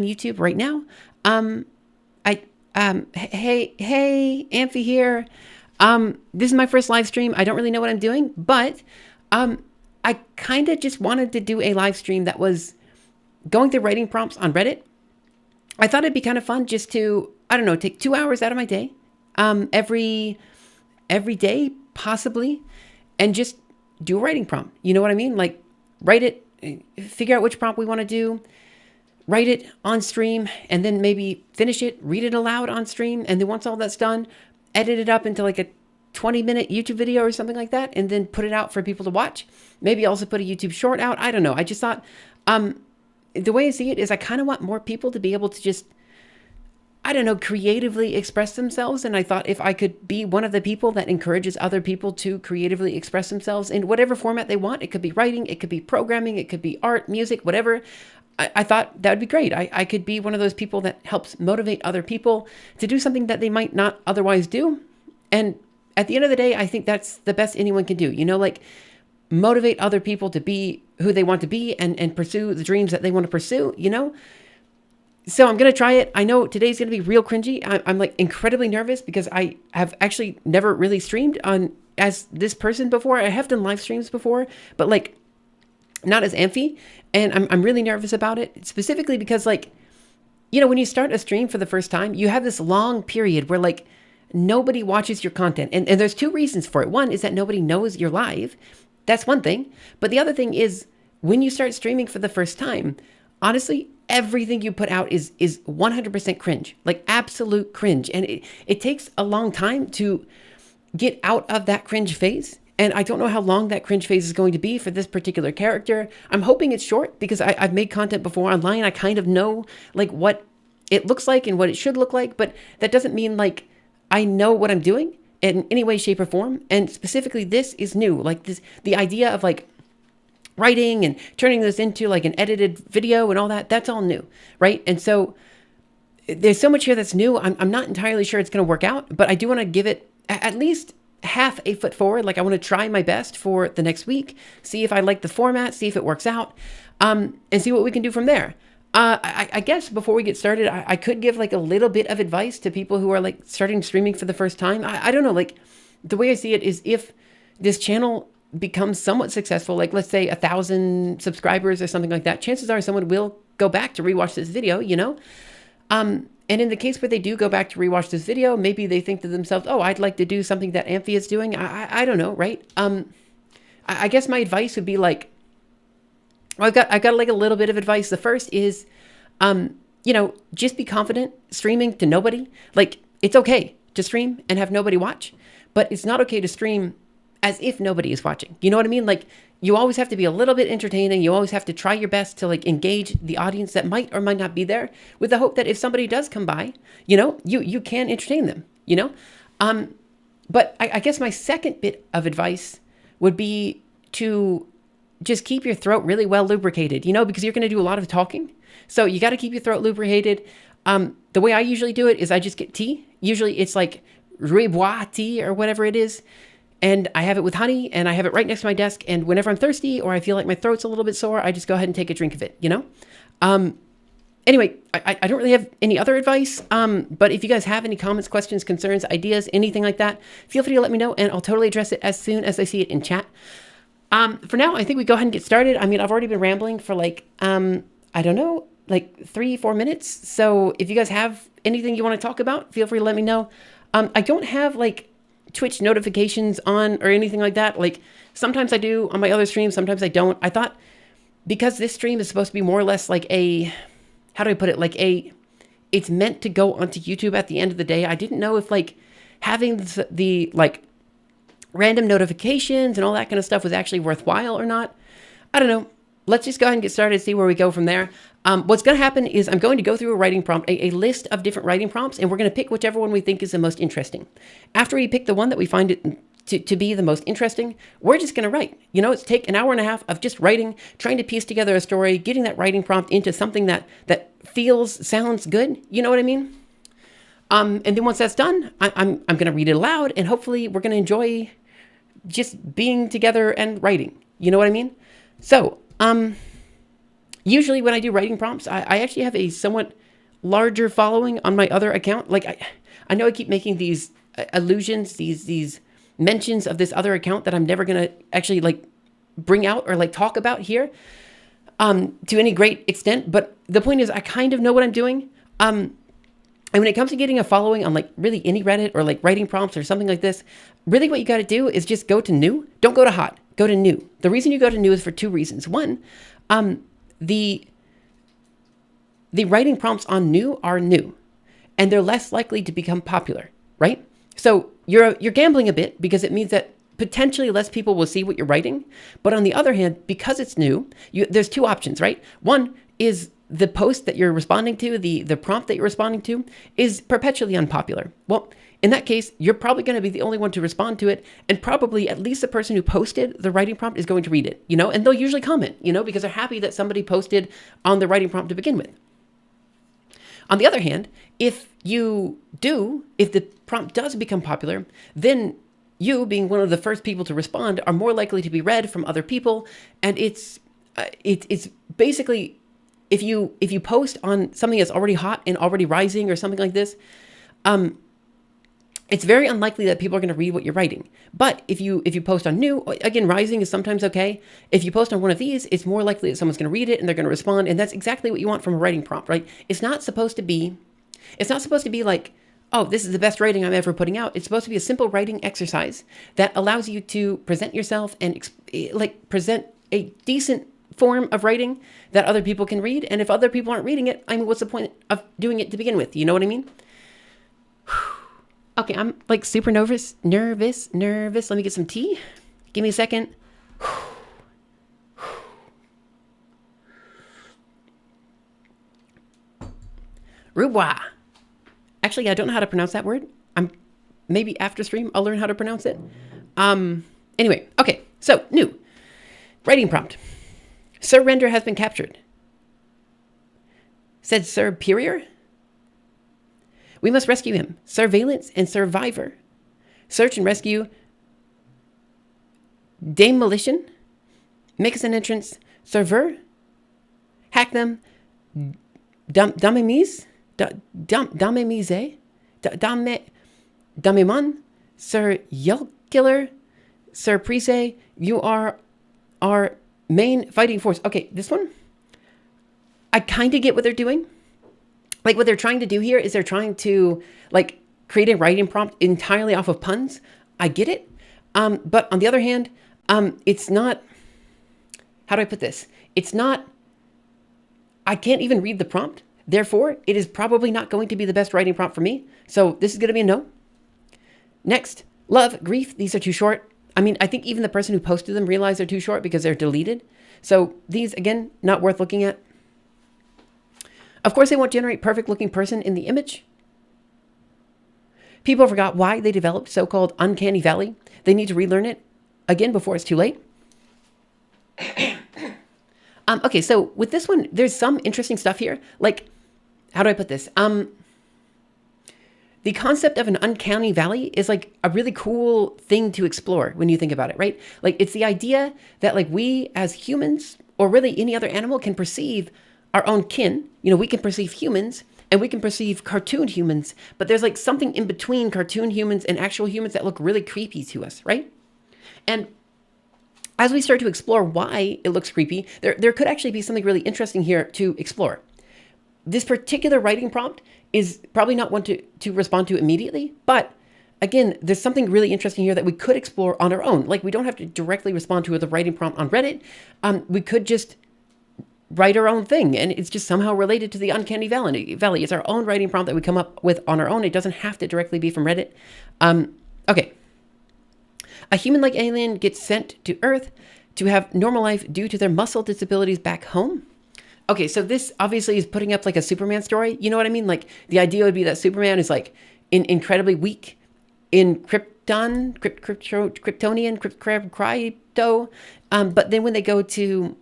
YouTube right now. I hey, Amphi here. This is my first live stream. I don't really know what I'm doing, but I kind of just wanted to do a live stream that was going through writing prompts on Reddit. I thought it'd be kind of fun just to, I don't know, take 2 hours out of my day, every day possibly, and just do a writing prompt. You know what I mean? Like write it, figure out which prompt we want to do, write it on stream, and then maybe finish it, read it aloud on stream, and then once all that's done, edit it up into like a 20-minute YouTube video or something like that, and then put it out for people to watch. Maybe also put a YouTube short out. I don't know. I just thought, the way I see it is I kind of want more people to be able to just, I don't know, creatively express themselves. And I thought if I could be one of the people that encourages other people to creatively express themselves in whatever format they want, it could be writing, it could be programming, it could be art, music, whatever. I thought that would be great. I could be one of those people that helps motivate other people to do something that they might not otherwise do. And at the end of the day, I think that's the best anyone can do. You know, like motivate other people to be who they want to be and pursue the dreams that they want to pursue, you know? So I'm going to try it. I know today's going to be real cringy. I'm like incredibly nervous because I have actually never really streamed on as this person before. I have done live streams before, but like not as Amphi. And I'm really nervous about it, specifically because like, you know, when you start a stream for the first time, you have this long period where like nobody watches your content. And there's two reasons for it. One is that nobody knows you're live. That's one thing. But the other thing is when you start streaming for the first time, honestly, everything you put out is 100% cringe, like absolute cringe. And it takes a long time to get out of that cringe phase. And I don't know how long that cringe phase is going to be for this particular character. I'm hoping it's short because I've made content before online. I kind of know like what it looks like and what it should look like, but that doesn't mean like I know what I'm doing in any way, shape, or form. And specifically, this is new. Like this, the idea of like writing and turning this into like an edited video and all that, that's all new, right? And so there's so much here that's new. I'm not entirely sure it's going to work out, but I do want to give it at least half a foot forward. Like I want to try my best for the next week, see if I like the format, see if it works out, and see what we can do from there. I guess before we get started, I could give like a little bit of advice to people who are like starting streaming for the first time. I don't know, like the way I see it is if this channel becomes somewhat successful, like let's say 1,000 subscribers or something like that, chances are someone will go back to rewatch this video, you know? And in the case where they do go back to rewatch this video, maybe they think to themselves, oh, I'd like to do something that Amphi is doing. I don't know, right? I guess my advice would be like, well, I've got like a little bit of advice. The first is, you know, just be confident streaming to nobody. Like it's okay to stream and have nobody watch, but it's not okay to stream as if nobody is watching. You know what I mean? Like you always have to be a little bit entertaining. You always have to try your best to like engage the audience that might or might not be there, with the hope that if somebody does come by, you know, you can entertain them, you know? But I guess my second bit of advice would be to just keep your throat really well lubricated, you know, because you're going to do a lot of talking. So you got to keep your throat lubricated. The way I usually do it is I just get tea. Usually it's like Ribois tea or whatever it is. And I have it with honey and I have it right next to my desk. And whenever I'm thirsty or I feel like my throat's a little bit sore, I just go ahead and take a drink of it, you know? Anyway, I don't really have any other advice. But if you guys have any comments, questions, concerns, ideas, anything like that, feel free to let me know and I'll totally address it as soon as I see it in chat. For now, I think we go ahead and get started. I mean, I've already been rambling for like, I don't know, like 3-4 minutes. So if you guys have anything you want to talk about, feel free to let me know. I don't have like Twitch notifications on or anything like that. Like sometimes I do on my other streams, sometimes I don't. I thought because this stream is supposed to be more or less like a, how do I put it? Like it's meant to go onto YouTube at the end of the day. I didn't know if like having the like random notifications and all that kind of stuff was actually worthwhile or not. I don't know. Let's just go ahead and get started, see where we go from there. What's going to happen is I'm going to go through a writing prompt, a list of different writing prompts, and we're going to pick whichever one we think is the most interesting. After we pick the one that we find it to be the most interesting, we're just going to write. You know, it's take an hour and a half of just writing, trying to piece together a story, getting that writing prompt into something that sounds good. You know what I mean? And then once that's done, I'm going to read it aloud, and hopefully we're going to enjoy just being together and writing. You know what I mean? So, Usually when I do writing prompts, I actually have a somewhat larger following on my other account. Like I know I keep making these allusions, these mentions of this other account that I'm never going to actually like bring out or like talk about here to any great extent. But the point is I kind of know what I'm doing. And when it comes to getting a following on like really any Reddit or like writing prompts or something like this, really what you got to do is just go to new. Don't go to hot. Go to new. The reason you go to new is for two reasons. One, the writing prompts on new are new, and they're less likely to become popular, right? So you're gambling a bit because it means that potentially less people will see what you're writing. But on the other hand, because it's new, there's two options, right? One is the post that you're responding to, the prompt that you're responding to is perpetually unpopular. Well, in that case, you're probably going to be the only one to respond to it, and probably at least the person who posted the writing prompt is going to read it, and they'll usually comment, because they're happy that somebody posted on the writing prompt to begin with. On the other hand, if the prompt does become popular, then you, being one of the first people to respond, are more likely to be read from other people, and it's basically if you post on something that's already hot and already rising or something like this, it's very unlikely that people are going to read what you're writing. But if you post on new, again, rising is sometimes okay. If you post on one of these, it's more likely that someone's going to read it and they're going to respond. And that's exactly what you want from a writing prompt, right? It's not supposed to be like, oh, this is the best writing I'm ever putting out. It's supposed to be a simple writing exercise that allows you to present yourself and present a decent form of writing that other people can read. And if other people aren't reading it, I mean, what's the point of doing it to begin with? You know what I mean? Okay, I'm like super nervous. Let me get some tea. Give me a second. Rubois. Actually, I don't know how to pronounce that word. Maybe after stream, I'll learn how to pronounce it. Anyway, okay, so new. Writing prompt. Sir Render has been captured. Said Sir Superior. We must rescue him. Surveillance and Survivor. Search and rescue. Demolition. Makes an entrance. Server. Hack them. Damemise. Damemise. Damemon. Sir Yell Killer. Sir Prise. You are our main fighting force. Okay, this one. I kind of get what they're doing. Like what they're trying to do here is they're trying to like create a writing prompt entirely off of puns. I get it. But on the other hand, it's not, how do I put this? It's not, I can't even read the prompt. Therefore, it is probably not going to be the best writing prompt for me. So this is going to be a no. Next, love, grief. These are too short. I mean, I think even the person who posted them realized they're too short because they're deleted. So these, again, not worth looking at. Of course, they won't generate perfect looking person in the image. People forgot why they developed so-called uncanny valley. They need to relearn it again before it's too late. Okay, so with this one, there's some interesting stuff here. Like, how do I put this? The concept of an uncanny valley is like a really cool thing to explore when you think about it, right? Like, it's the idea that like we as humans, or really any other animal, can perceive our own kin. We can perceive humans and we can perceive cartoon humans, but there's like something in between cartoon humans and actual humans that look really creepy to us, right? And as we start to explore why it looks creepy, there could actually be something really interesting here to explore. This particular writing prompt is probably not one to respond to immediately, but again, there's something really interesting here that we could explore on our own. Like, we don't have to directly respond to the writing prompt on Reddit. We could just write our own thing, and it's just somehow related to the uncanny valley. It's our own writing prompt that we come up with on our own. It doesn't have to directly be from Reddit. Okay. A human-like alien gets sent to Earth to have normal life due to their muscle disabilities back home. Okay, so this obviously is putting up like a Superman story. You know what I mean? Like, the idea would be that Superman is like incredibly weak in Kryptonian, crypto. But then when they go to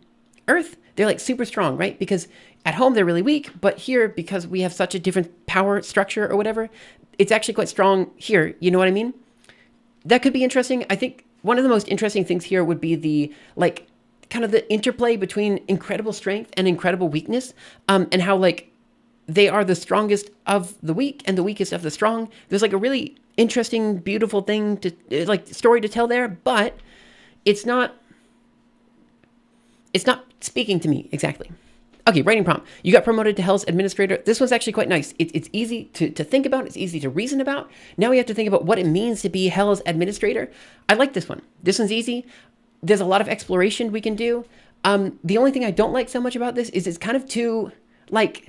Earth, they're like super strong, right? Because at home they're really weak, but here, because we have such a different power structure or whatever, it's actually quite strong here. You know what I mean? That could be interesting. I think one of the most interesting things here would be the like kind of the interplay between incredible strength and incredible weakness, and how like they are the strongest of the weak and the weakest of the strong. There's like a really interesting, beautiful thing to like story to tell there, but it's not speaking to me exactly. Okay, writing prompt. You got promoted to Hell's Administrator. This one's actually quite nice. It's easy to think about. It's easy to reason about. Now we have to think about what it means to be Hell's Administrator. I like this one. This one's easy. There's a lot of exploration we can do. The only thing I don't like so much about this is it's kind of too, like,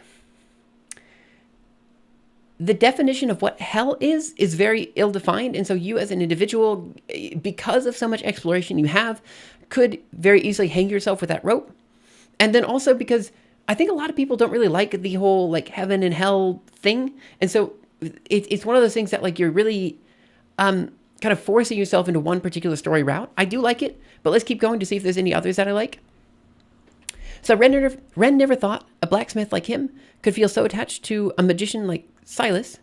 the definition of what hell is very ill-defined. And so you as an individual, because of so much exploration you have, could very easily hang yourself with that rope. And then also because I think a lot of people don't really like the whole like heaven and hell thing. And so it's one of those things that like you're really kind of forcing yourself into one particular story route. I do like it, but let's keep going to see if there's any others that I like. So Ren never thought a blacksmith like him could feel so attached to a magician like Silas,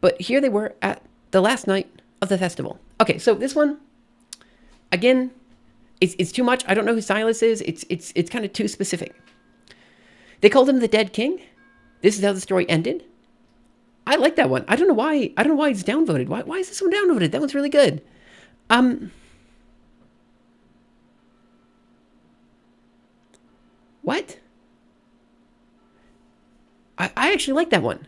but here they were at the last night of the festival. Okay, so this one, again, it's too much. I don't know who Silas is. It's kind of too specific. They called him the Dead King. This is how the story ended. I like that one. I don't know why it's downvoted. Why is this one downvoted? That one's really good. What? I actually like that one.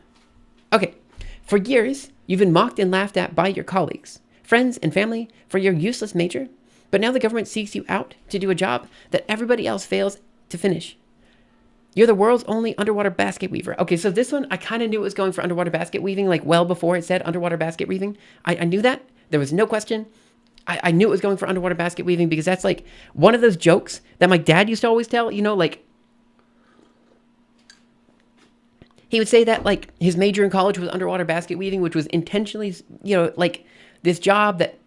Okay. For years, you've been mocked and laughed at by your colleagues, friends, and family for your useless major, but now the government seeks you out to do a job that everybody else fails to finish. You're the world's only underwater basket weaver. Okay, so this one, I kind of knew it was going for underwater basket weaving, like well before it said underwater basket weaving. I knew that. There was no question. I knew it was going for underwater basket weaving because that's like one of those jokes that my dad used to always tell, you know, like he would say that like his major in college was underwater basket weaving, which was intentionally, you know, like this job that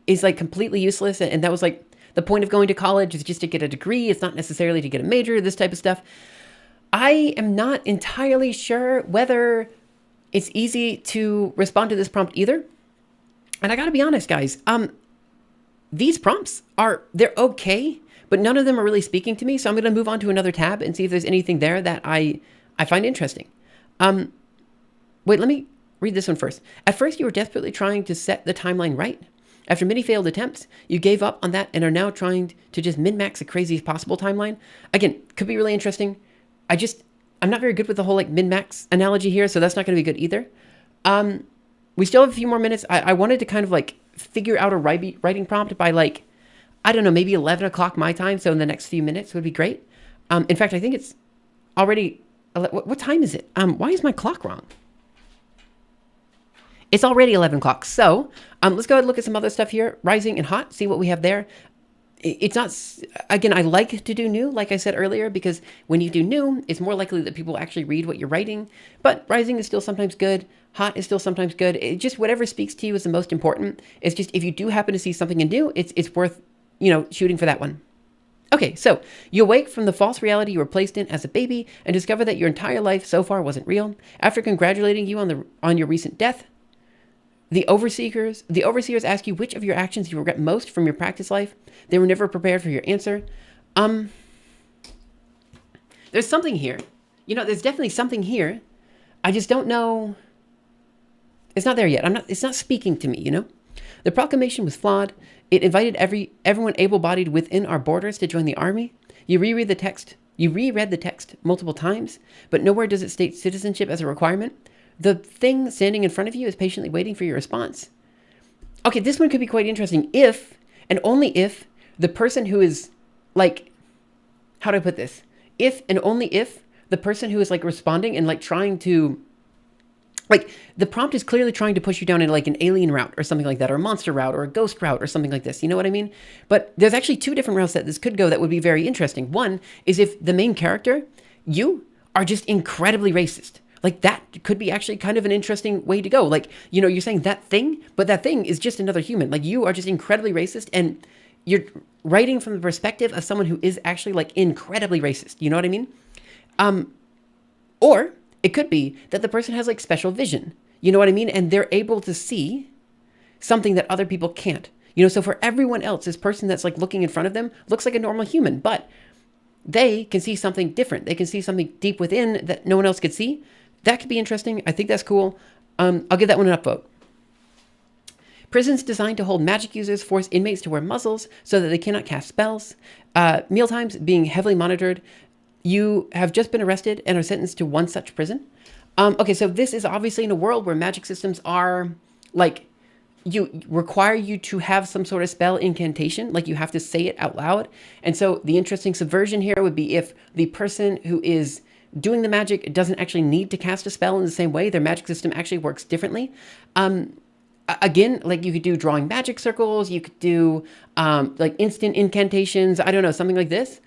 is like completely useless. And that was like the point of going to college is just to get a degree. It's not necessarily to get a major, this type of stuff. I am not entirely sure whether it's easy to respond to this prompt either. And I gotta be honest, guys, these prompts they're okay, but none of them are really speaking to me. So I'm gonna move on to another tab and see if there's anything there that I find interesting. Wait, let me read this one first. At first, you were desperately trying to set the timeline right. After many failed attempts, you gave up on that and are now trying to just min-max the craziest possible timeline. Again, could be really interesting. I'm not very good with the whole like min-max analogy here, so that's not going to be good either. We still have a few more minutes. I wanted to kind of like figure out a writing prompt by like, I don't know, maybe 11 o'clock my time. So in the next few minutes would be great. In fact, I think it's already, what time is it? Why is my clock wrong? It's already 11 o'clock. So let's go ahead and look at some other stuff here. Rising and hot, see what we have there. It's not, again, I like to do new, like I said earlier, because when you do new, it's more likely that people actually read what you're writing. But rising is still sometimes good. Hot is still sometimes good. It just whatever speaks to you is the most important. It's just if you do happen to see something new, it's worth, you know, shooting for that one. Okay, so you awake from the false reality you were placed in as a baby and discover that your entire life so far wasn't real. After congratulating you on your recent death, the overseers ask you which of your actions you regret most from your practice life. They were never prepared for your answer. There's something here. You know, there's definitely something here. I just don't know. It's not there yet. It's not speaking to me, you know? The proclamation was flawed. It invited everyone able-bodied within our borders to join the army. You reread the text multiple times, but nowhere does it state citizenship as a requirement. The thing standing in front of you is patiently waiting for your response. Okay, this one could be quite interesting if, and only if, the person who is, like, how do I put this? If and only if the person who is, like, responding and, like, trying to, like, the prompt is clearly trying to push you down in, like, an alien route or something like that, or a monster route, or a ghost route, or something like this. You know what I mean? But there's actually two different routes that this could go that would be very interesting. One is if the main character, you, are just incredibly racist. Like, that could be actually kind of an interesting way to go. Like, you know, you're saying that thing, but that thing is just another human. Like, you are just incredibly racist, and you're writing from the perspective of someone who is actually, like, incredibly racist. You know what I mean? Or it could be that the person has, like, special vision. You know what I mean? And they're able to see something that other people can't. So for everyone else, this person that's like looking in front of them looks like a normal human, but they can see something different. They can see something deep within that no one else could see. That could be interesting. I think that's cool. I'll give that one an upvote. Prisons designed to hold magic users force inmates to wear muzzles so that they cannot cast spells. Mealtimes being heavily monitored. You have just been arrested and are sentenced to one such prison. Okay, so this is obviously in a world where magic systems are like, require you to have some sort of spell incantation, like you have to say it out loud. And so the interesting subversion here would be if the person who is doing the magic doesn't actually need to cast a spell in the same way. Their magic system actually works differently. Again, like you could do drawing magic circles, you could do like instant incantations, I don't know, something like this.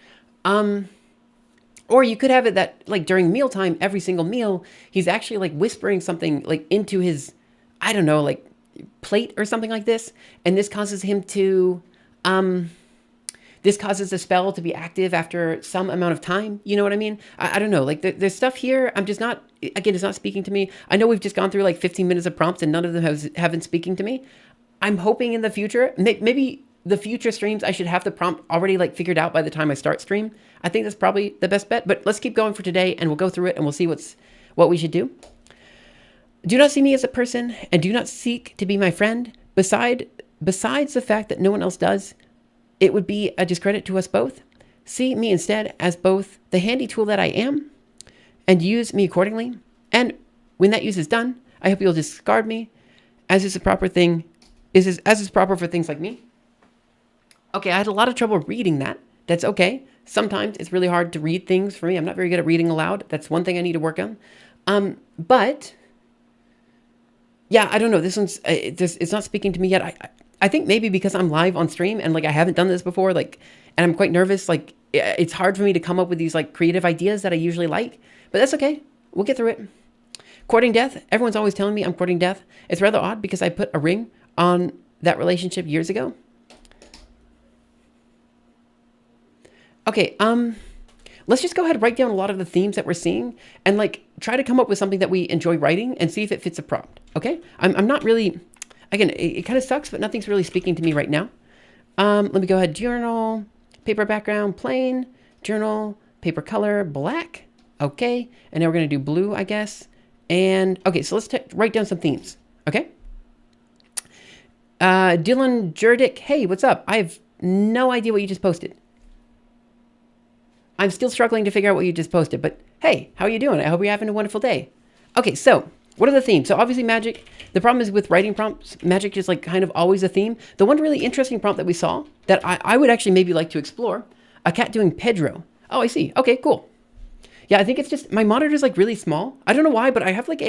Or you could have it that like during mealtime, every single meal, he's actually like whispering something like into his, I don't know, like plate or something like this. And this causes him to, this causes the spell to be active after some amount of time. You know what I mean? I don't know. Like there's stuff here. I'm just not, again, it's not speaking to me. I know we've just gone through like 15 minutes of prompts and none of them have been speaking to me. I'm hoping in the future, maybe the future streams, I should have the prompt already like figured out by the time I start stream. I think that's probably the best bet, but let's keep going for today and we'll go through it and we'll see what we should do. Do not see me as a person and do not seek to be my friend. Besides the fact that no one else does, it would be a discredit to us both. See me instead as both the handy tool that I am and use me accordingly. And when that use is done, I hope you'll discard me as is a proper thing, as is proper for things like me. Okay, I had a lot of trouble reading that. That's okay. Sometimes it's really hard to read things for me. I'm not very good at reading aloud. That's one thing I need to work on. But yeah, I don't know. This one's, it's not speaking to me yet. I think maybe because I'm live on stream and like I haven't done this before, like, and I'm quite nervous. Like it's hard for me to come up with these like creative ideas that I usually like, but that's okay. We'll get through it. Courting death. Everyone's always telling me I'm courting death. It's rather odd because I put a ring on that relationship years ago. Okay, let's just go ahead and write down a lot of the themes that we're seeing and like try to come up with something that we enjoy writing and see if it fits a prompt. Okay, I'm not really, again, it kind of sucks, but nothing's really speaking to me right now. Let me go ahead. Journal, paper background, plain, journal, paper color, black. Okay, and now we're going to do blue, I guess. And okay, so let's write down some themes. Okay. Dylan Jurdick, hey, what's up? I have no idea what you just posted. I'm still struggling to figure out what you just posted, but hey, how are you doing? I hope you're having a wonderful day. Okay, so what are the themes? So obviously magic. The problem is with writing prompts, magic is like kind of always a theme. The one really interesting prompt that we saw that I would actually maybe like to explore, a cat doing Pedro. Oh, I see. Okay, cool. Yeah, I think it's just, my monitor is like really small. I don't know why, but I have like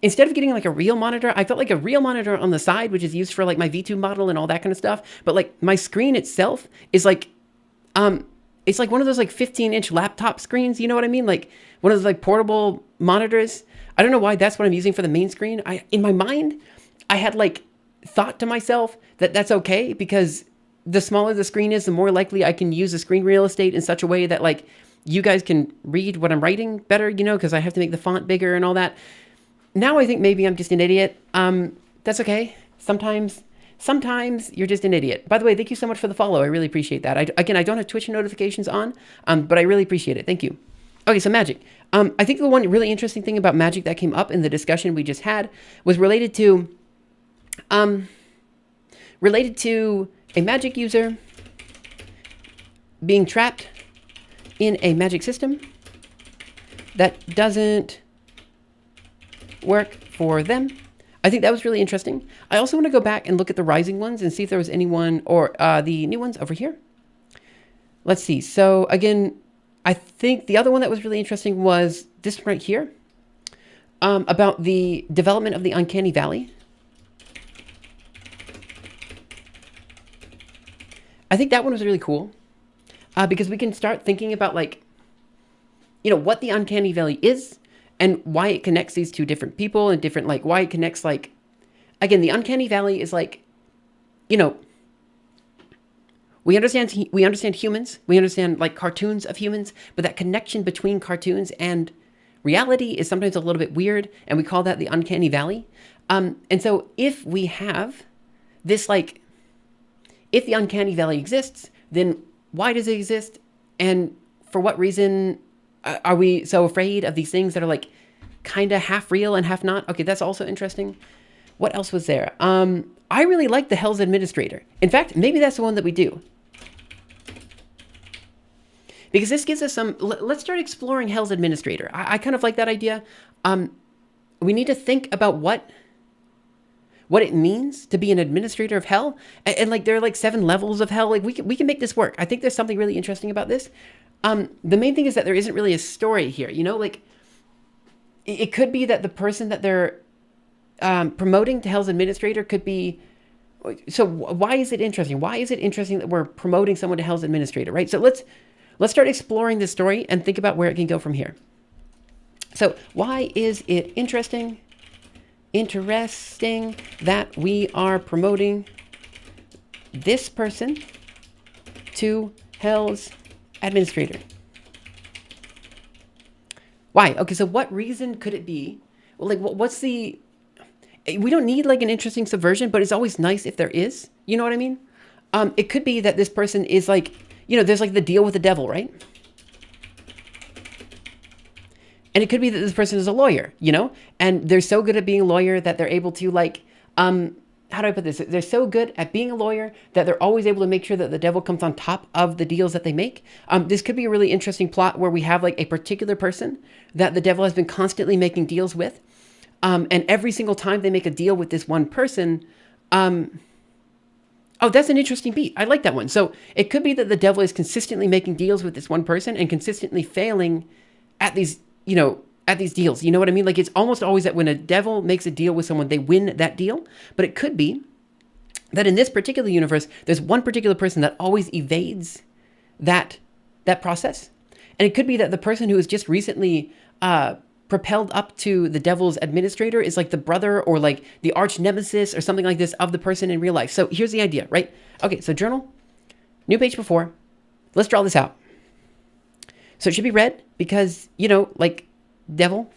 instead of getting like a real monitor, I felt like a real monitor on the side, which is used for like my V2 model and all that kind of stuff. But like my screen itself is like, it's like one of those like 15-inch laptop screens. You know what I mean? Like one of those like portable monitors. I don't know why that's what I'm using for the main screen. In my mind, I had like thought to myself that that's okay because the smaller the screen is, the more likely I can use the screen real estate in such a way that like you guys can read what I'm writing better, you know, because I have to make the font bigger and all that. Now I think maybe I'm just an idiot. That's okay. Sometimes you're just an idiot. By the way, thank you so much for the follow. I really appreciate that. I don't have Twitch notifications on, but I really appreciate it. Thank you. Okay, so magic. I think the one really interesting thing about magic that came up in the discussion we just had was related to a magic user being trapped in a magic system that doesn't work for them. I think that was really interesting. I also want to go back and look at the rising ones and see if there was anyone or the new ones over here. Let's see. So again, I think the other one that was really interesting was this right here about the development of the uncanny valley. I think that one was really cool because we can start thinking about like, you know, what the uncanny valley is and why it connects these two different people and different, like why it connects, like, again, the uncanny valley is like, you know, we understand humans, we understand like cartoons of humans, but that connection between cartoons and reality is sometimes a little bit weird, and we call that the uncanny valley. And so if we have this like if the uncanny valley exists, then why does it exist? And for what reason are we so afraid of these things that are like kind of half real and half not? Okay, that's also interesting. What else was there? I really like the Hell's Administrator. In fact, maybe that's the one that we do. Because this gives us some, let's start exploring Hell's Administrator. I kind of like that idea. We need to think about what it means to be an administrator of hell. And like, there are like 7 levels of hell. Like we can make this work. I think there's something really interesting about this. The main thing is that there isn't really a story here, you know, like it could be that the person that they're promoting to Hell's Administrator could be, so why is it interesting? Why is it interesting that we're promoting someone to Hell's Administrator, right? So let's start exploring this story and think about where it can go from here. So why is it interesting that we are promoting this person to Hell's Administrator? Why? Okay, so what reason could it be? Well, like, what's the... We don't need like an interesting subversion, but it's always nice if there is. You know what I mean? It could be that this person is like, you know, there's like the deal with the devil, right? And it could be that this person is a lawyer, you know, and they're so good at being a lawyer that they're able to like, how do I put this? They're so good at being a lawyer that they're always able to make sure that the devil comes on top of the deals that they make. This could be a really interesting plot where we have like a particular person that the devil has been constantly making deals with. And every single time they make a deal with this one person, oh, that's an interesting beat. I like that one. So it could be that the devil is consistently making deals with this one person and consistently failing at these, you know, at these deals. You know what I mean? Like it's almost always that when a devil makes a deal with someone, they win that deal. But it could be that in this particular universe, there's one particular person that always evades that process. And it could be that the person who is just recently propelled up to the devil's administrator is like the brother or like the arch nemesis or something like this of the person in real life. So here's the idea, right? Okay, so journal, new page before. Let's draw this out. So it should be red because, you know, like devil.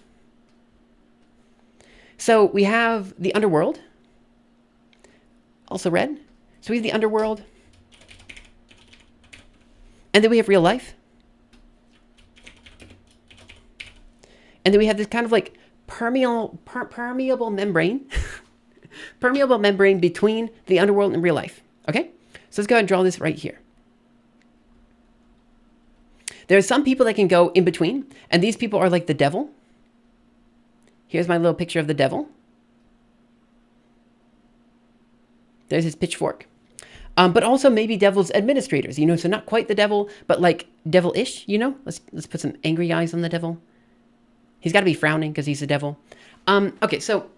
So we have the underworld, also red. So we have the underworld. And then we have real life. And then we have this kind of like permeable membrane, permeable membrane between the underworld and real life. Okay, so let's go ahead and draw this right here. There are some people that can go in between, and these people are like the devil. Here's my little picture of the devil. There's his pitchfork. But also maybe devil's administrators, you know, so not quite the devil, but like devil-ish, you know? Let's put some angry eyes on the devil. He's got to be frowning because he's the devil. Okay, so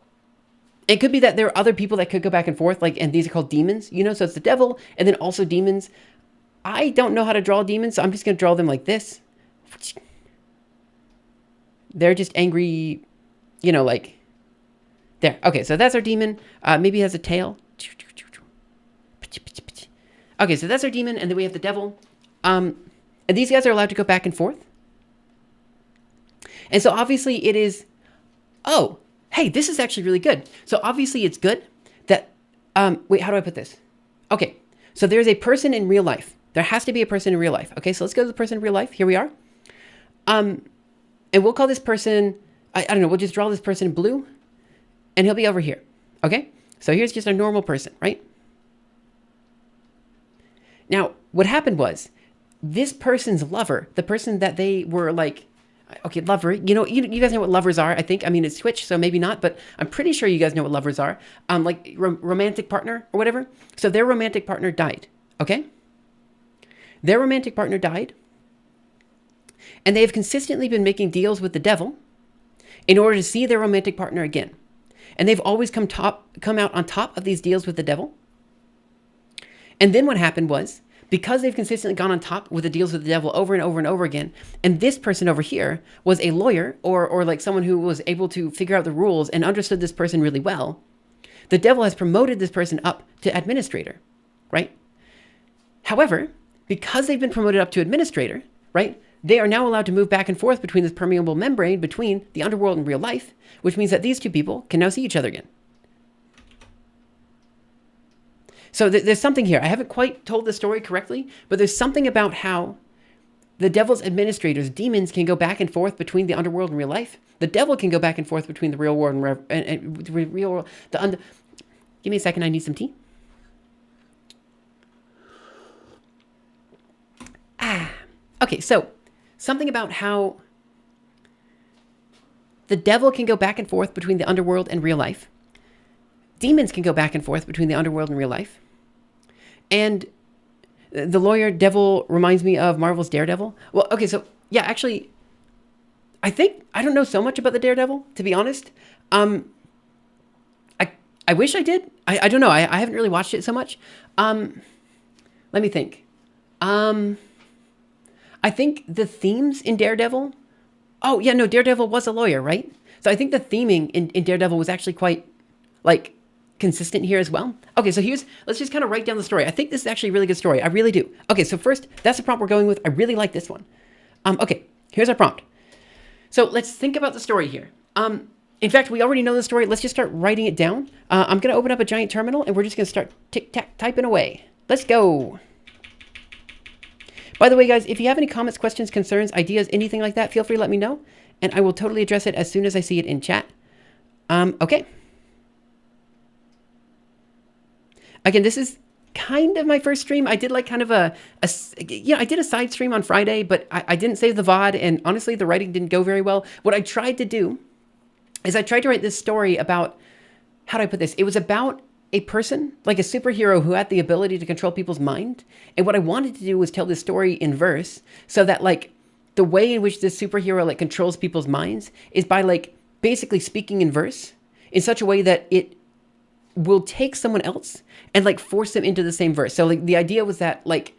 it could be that there are other people that could go back and forth, like, and these are called demons, you know? So it's the devil and then also demons. I don't know how to draw demons, so I'm just going to draw them like this. They're just angry, you know, like, there. Okay, so that's our demon. Maybe he has a tail. Okay, so that's our demon, and then we have the devil. And these guys are allowed to go back and forth. And so obviously it is, oh, hey, this is actually really good. So obviously it's good that, wait, how do I put this? Okay, so there's a person in real life. There has to be a person in real life. Okay, so let's go to the person in real life. Here we are. And we'll call this person, I don't know, we'll just draw this person in blue, and he'll be over here. Okay, so here's just a normal person, right? Now, what happened was, this person's lover, the person that they were like, okay, lover, you know, you guys know what lovers are, I think. I mean, it's Twitch, so maybe not, but I'm pretty sure you guys know what lovers are. Like romantic partner or whatever. So their romantic partner died, okay? Their romantic partner died, and they have consistently been making deals with the devil in order to see their romantic partner again. And they've always come out on top of these deals with the devil. And then what happened was, because they've consistently gone on top with the deals with the devil over and over and over again, and this person over here was a lawyer or like someone who was able to figure out the rules and understood this person really well, the devil has promoted this person up to administrator, right? However, because they've been promoted up to administrator, right, they are now allowed to move back and forth between this permeable membrane between the underworld and real life, which means that these two people can now see each other again. So there's something here. I haven't quite told the story correctly, but there's something about how the devil's administrators, demons, can go back and forth between the underworld and real life. The devil can go back and forth between the real world and the real world. Give me a second. I need some tea. Okay, so something about how the devil can go back and forth between the underworld and real life. Demons can go back and forth between the underworld and real life. And the lawyer devil reminds me of Marvel's Daredevil. Well, okay, so yeah, actually, I don't know so much about the Daredevil, to be honest. I wish I did. I don't know. I haven't really watched it so much. Let me think. I think the themes in Daredevil. Oh yeah, no, Daredevil was a lawyer, right? So I think the theming in Daredevil was actually quite like consistent here as well. Okay, so let's just kind of write down the story. I think this is actually a really good story. I really do. Okay, so first, that's the prompt we're going with. I really like this one. Okay, here's our prompt. So let's think about the story here. In fact, we already know the story. Let's just start writing it down. I'm going to open up a giant terminal, and we're just going to start tick-tack typing away. Let's go. By the way, guys, if you have any comments, questions, concerns, ideas, anything like that, feel free to let me know, and I will totally address it as soon as I see it in chat. Okay. Again, this is kind of my first stream. I did like kind of I did a side stream on Friday, but I didn't save the VOD, and honestly, the writing didn't go very well. What I tried to do is I tried to write this story about, how do I put this? It was about a person, like a superhero who had the ability to control people's mind. And what I wanted to do was tell this story in verse, so that like the way in which this superhero like controls people's minds is by like basically speaking in verse in such a way that it will take someone else and like force them into the same verse. So like the idea was that like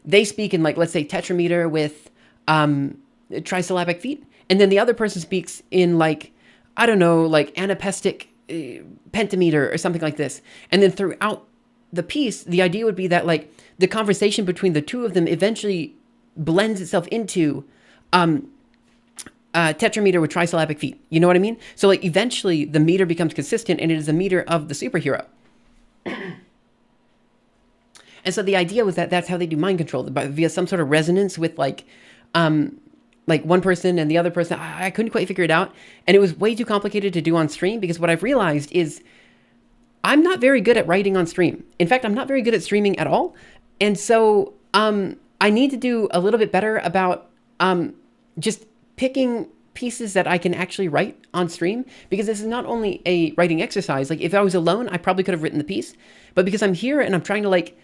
they speak in like, let's say tetrameter with trisyllabic feet. And then the other person speaks in like, I don't know, like anapestic pentameter or something like this. And then throughout the piece, the idea would be that like the conversation between the two of them eventually blends itself into tetrameter with trisyllabic feet. You know what I mean? So like eventually the meter becomes consistent, and it is a meter of the superhero. And so the idea was that that's how they do mind control, via some sort of resonance with like one person and the other person. I couldn't quite figure it out. And it was way too complicated to do on stream, because what I've realized is I'm not very good at writing on stream. In fact, I'm not very good at streaming at all. And so I need to do a little bit better about just picking pieces that I can actually write on stream, because this is not only a writing exercise. Like if I was alone, I probably could have written the piece, but because I'm here and I'm trying to like,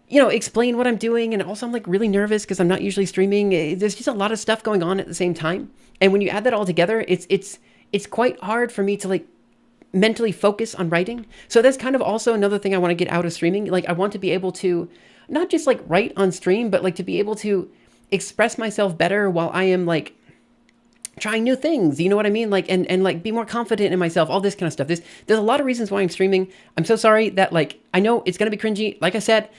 you know, explain what I'm doing. And also I'm like really nervous because I'm not usually streaming. There's just a lot of stuff going on at the same time. And when you add that all together, it's quite hard for me to like mentally focus on writing. So that's kind of also another thing I want to get out of streaming. Like I want to be able to not just like write on stream, but like to be able to express myself better while I am like trying new things, you know what I mean? Like, and like be more confident in myself, all this kind of stuff. There's a lot of reasons why I'm streaming. I'm so sorry that like, I know it's going to be cringy. Like I said,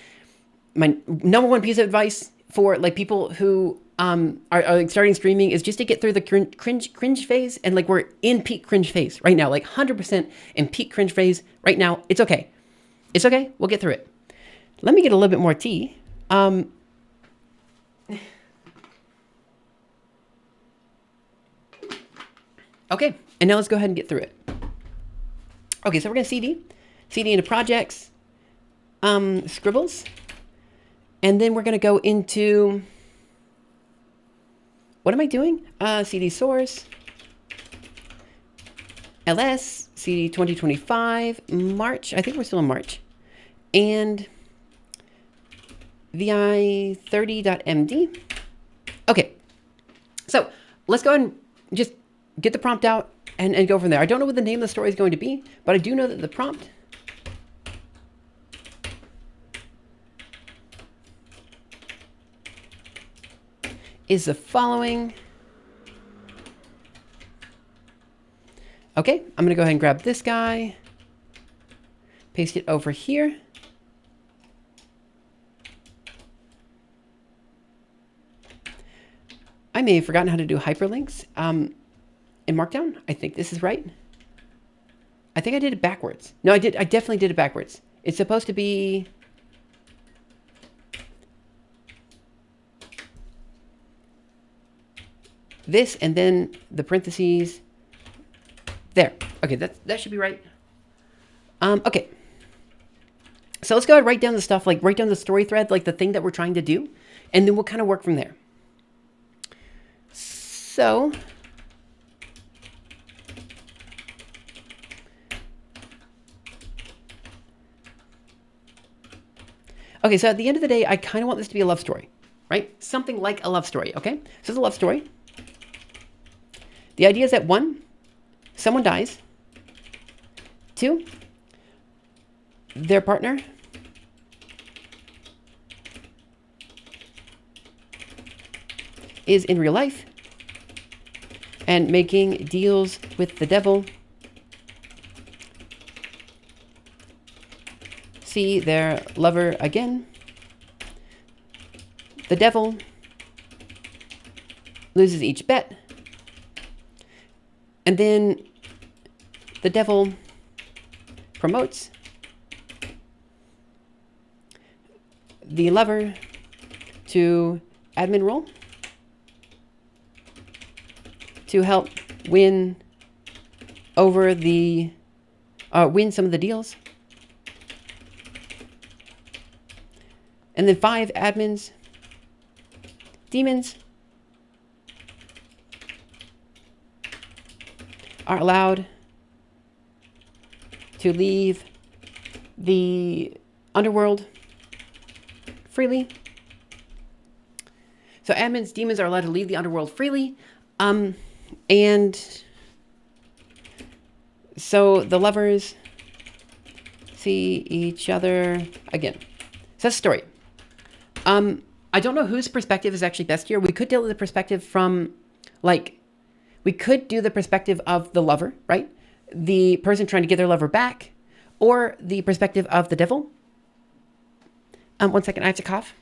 my number one piece of advice for like people who are like starting streaming is just to get through the cringe phase. And like, we're in peak cringe phase right now, like 100% in peak cringe phase right now. It's okay. It's okay. We'll get through it. Let me get a little bit more tea. Okay, and now let's go ahead and get through it. Okay, so we're gonna CD into projects, scribbles, and then we're gonna go into, what am I doing? CD source, LS, CD 2025, March, I think we're still in March, and VI 30.md. Okay, so let's go ahead and just get the prompt out and go from there. I don't know what the name of the story is going to be, but I do know that the prompt is the following. Okay, I'm going to go ahead and grab this guy, paste it over here. I may have forgotten how to do hyperlinks. In Markdown, I think this is right. I think I did it backwards. No, I definitely did it backwards. It's supposed to be this and then the parentheses there. Okay, that should be right. Okay. So let's go ahead and write down the stuff, like write down the story thread, like the thing that we're trying to do, and then we'll kind of work from there. So okay, so at the end of the day, I kind of want this to be a love story, right? Something like a love story, okay? So it's a love story. The idea is that one, someone dies. Two, their partner is in real life and making deals with the devil. See their lover again. The devil loses each bet. And then the devil promotes the lover to admin role to help win over the win some of the deals. And then 5 admins, demons, are allowed to leave the underworld freely. So admins, demons are allowed to leave the underworld freely. And so the lovers see each other again. So that's the story. I don't know whose perspective is actually best here. We could deal with the perspective from, like, we could do the perspective of the lover, right? The person trying to get their lover back, or the perspective of the devil. 1 second, I have to cough.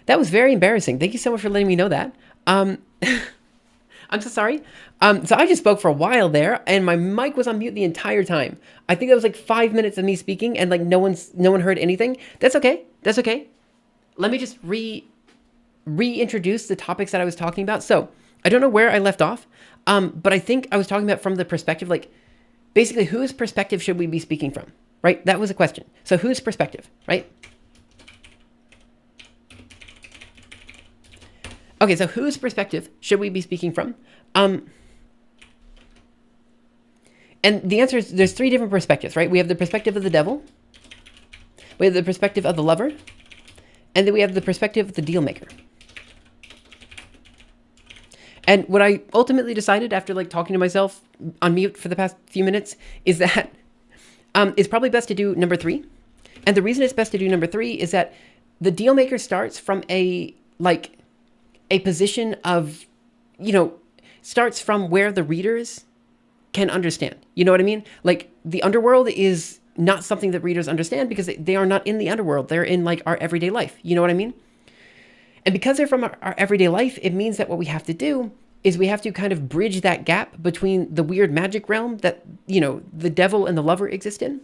That was very embarrassing. Thank you so much for letting me know that. I'm so sorry. So I just spoke for a while there, and my mic was on mute the entire time. I think that was like 5 minutes of me speaking, and like no one heard anything. That's okay. That's okay. Let me just reintroduce the topics that I was talking about. So I don't know where I left off, but I think I was talking about from the perspective, like basically whose perspective should we be speaking from, right? That was a question. So whose perspective, right? Okay, so whose perspective should we be speaking from? And the answer is there's 3 different perspectives, right? We have the perspective of the devil, we have the perspective of the lover, and then we have the perspective of the deal maker. And what I ultimately decided after like talking to myself on mute for the past few minutes is that it's probably best to do number 3. And the reason it's best to do number 3 is that the deal maker starts from a position of, starts from where the readers can understand. You know what I mean? Like the underworld is not something that readers understand because they are not in the underworld. They're in like our everyday life. You know what I mean? And because they're from our everyday life, it means that what we have to do is we have to kind of bridge that gap between the weird magic realm that, the devil and the lover exist in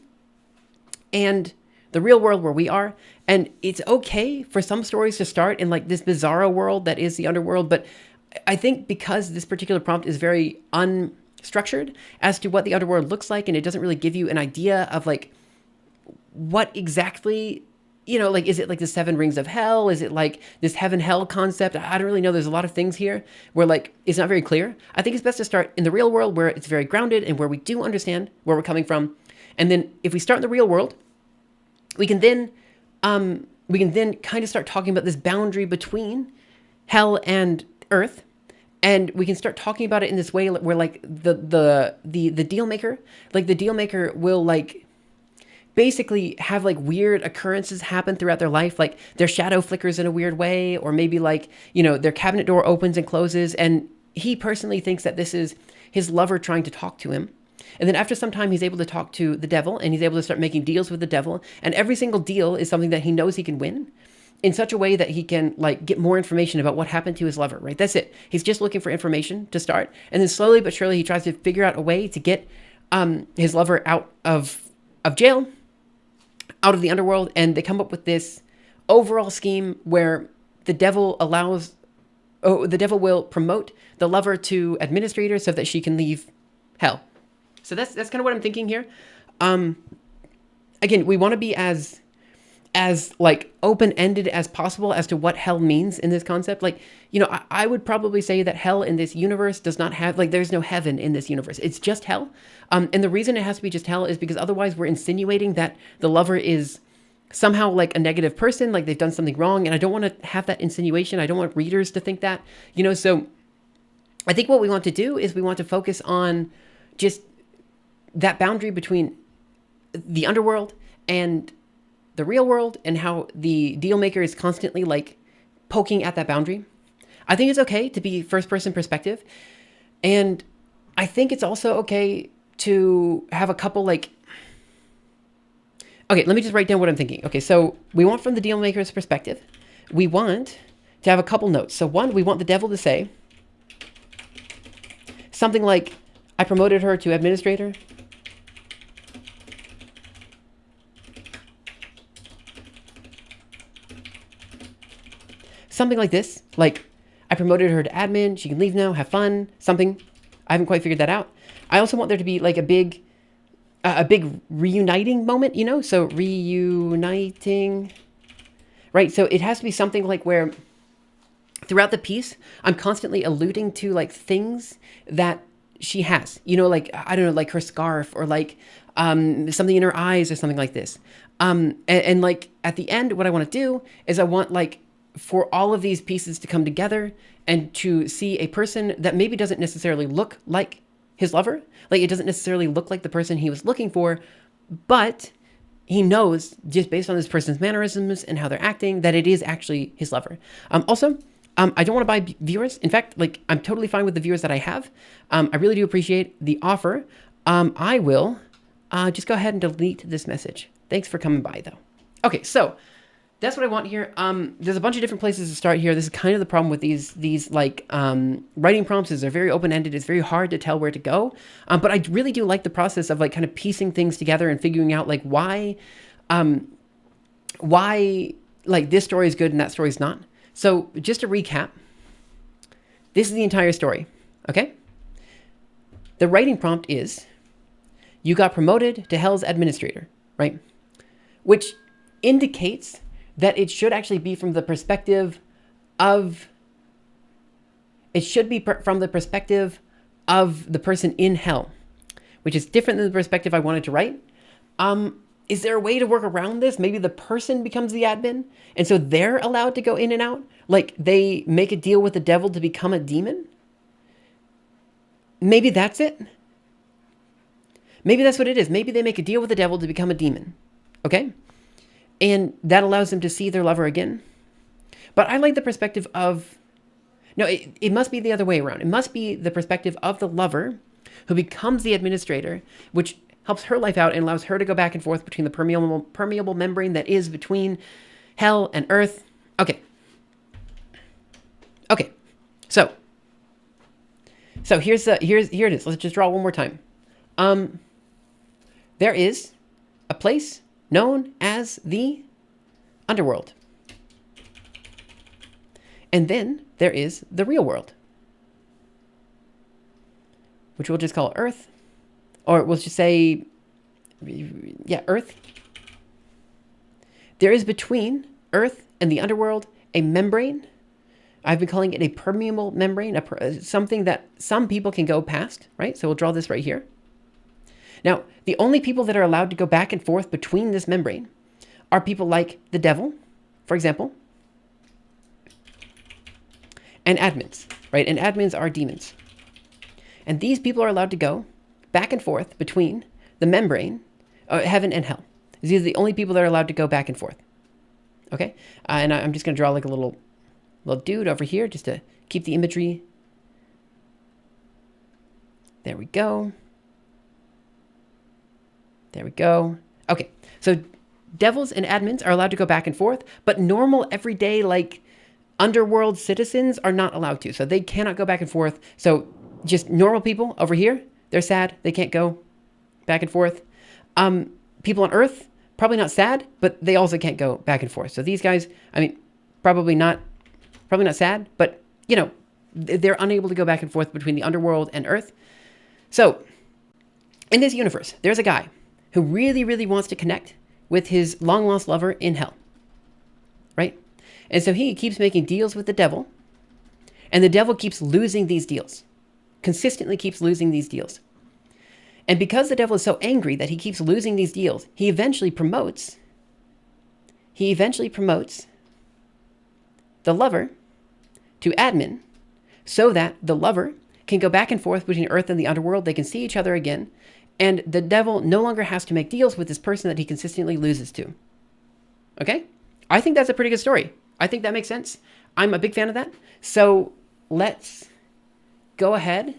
and the real world where we are. And it's okay for some stories to start in like this bizarro world that is the underworld. But I think because this particular prompt is very unstructured as to what the underworld looks like, and it doesn't really give you an idea of like what exactly, is it like the 7 rings of hell? Is it like this heaven hell concept? I don't really know. There's a lot of things here where like it's not very clear. I think it's best to start in the real world where it's very grounded and where we do understand where we're coming from. And then if we start in the real world, we can then kind of start talking about this boundary between hell and earth, and we can start talking about it in this way where like the deal maker, like the deal maker will like basically have like weird occurrences happen throughout their life, like their shadow flickers in a weird way, or maybe like their cabinet door opens and closes, and he personally thinks that this is his lover trying to talk to him. And then after some time, he's able to talk to the devil, and he's able to start making deals with the devil. And every single deal is something that he knows he can win in such a way that he can like get more information about what happened to his lover, right? That's it. He's just looking for information to start. And then slowly but surely, he tries to figure out a way to get his lover out of jail, out of the underworld. And they come up with this overall scheme where the devil will promote the lover to administrator so that she can leave hell. So that's kind of what I'm thinking here. Again, we want to be as like open-ended as possible as to what hell means in this concept. Like, I would probably say that hell in this universe does not have, like, there's no heaven in this universe. It's just hell. And the reason it has to be just hell is because otherwise we're insinuating that the lover is somehow like a negative person, like they've done something wrong. And I don't want to have that insinuation. I don't want readers to think that, so I think what we want to do is we want to focus on just that boundary between the underworld and the real world, and how the deal maker is constantly like poking at that boundary. I think it's okay to be first person perspective. And I think it's also okay to have a couple like, okay, let me just write down what I'm thinking. Okay, so we want from the deal maker's perspective, we want to have a couple notes. So one, we want the devil to say something like, I promoted her to administrator. Something like this, like, I promoted her to admin, she can leave now, have fun, something. I haven't quite figured that out. I also want there to be like a big reuniting moment, so reuniting, right? So it has to be something like where throughout the piece, I'm constantly alluding to like things that she has, like, I don't know, like her scarf or like something in her eyes or something like this. And like at the end, what I want to do is I want like for all of these pieces to come together and to see a person that maybe doesn't necessarily look like his lover. Like it doesn't necessarily look like the person he was looking for, but he knows just based on this person's mannerisms and how they're acting that it is actually his lover. Also, I don't want to buy viewers. In fact, like I'm totally fine with the viewers that I have. I really do appreciate the offer. I will just go ahead and delete this message. Thanks for coming by though. Okay, so that's what I want here. There's a bunch of different places to start here. This is kind of the problem with these like writing prompts is they're very open-ended. It's very hard to tell where to go. But I really do like the process of like kind of piecing things together and figuring out like why like this story is good and that story is not. So just to recap, this is the entire story, okay? The writing prompt is, you got promoted to Hell's administrator, right? Which indicates that it should actually be from the perspective of, from the perspective of the person in Hell, which is different than the perspective I wanted to write. Is there a way to work around this? Maybe the person becomes the admin, and so they're allowed to go in and out? Like, they make a deal with the devil to become a demon? Maybe that's it. Maybe that's what it is. Maybe they make a deal with the devil to become a demon, okay? And that allows them to see their lover again. But I like the perspective of... No, it must be the other way around. It must be the perspective of the lover who becomes the administrator, which helps her life out and allows her to go back and forth between the permeable membrane that is between Hell and Earth. Okay. Okay. So here it is. Let's just draw it one more time. There is a place known as the Underworld. And then there is the real world, which we'll just call Earth. Or we'll just say, yeah, Earth. There is between Earth and the Underworld a membrane. I've been calling it a permeable membrane, something that some people can go past, right? So we'll draw this right here. Now, the only people that are allowed to go back and forth between this membrane are people like the devil, for example, and admins, right? And admins are demons. And these people are allowed to go back and forth between the membrane, heaven and hell. These are the only people that are allowed to go back and forth. Okay? And I'm just going to draw like a little dude over here just to keep the imagery. There we go. There we go. Okay, so devils and admins are allowed to go back and forth, but normal, everyday, like, underworld citizens are not allowed to. So they cannot go back and forth. So just normal people over here, they're sad. They can't go back and forth. People on Earth, probably not sad, but they also can't go back and forth. So these guys, I mean, probably not sad, but, you know, they're unable to go back and forth between the Underworld and Earth. So in this universe, there's a guy who really, really wants to connect with his long-lost lover in Hell, right? And so he keeps making deals with the devil, and the devil keeps losing these deals, consistently keeps losing these deals. And because the devil is so angry that he keeps losing these deals, he eventually promotes the lover to admin so that the lover can go back and forth between Earth and the Underworld. They can see each other again. And the devil no longer has to make deals with this person that he consistently loses to. Okay? I think that's a pretty good story. I think that makes sense. I'm a big fan of that. So let's go ahead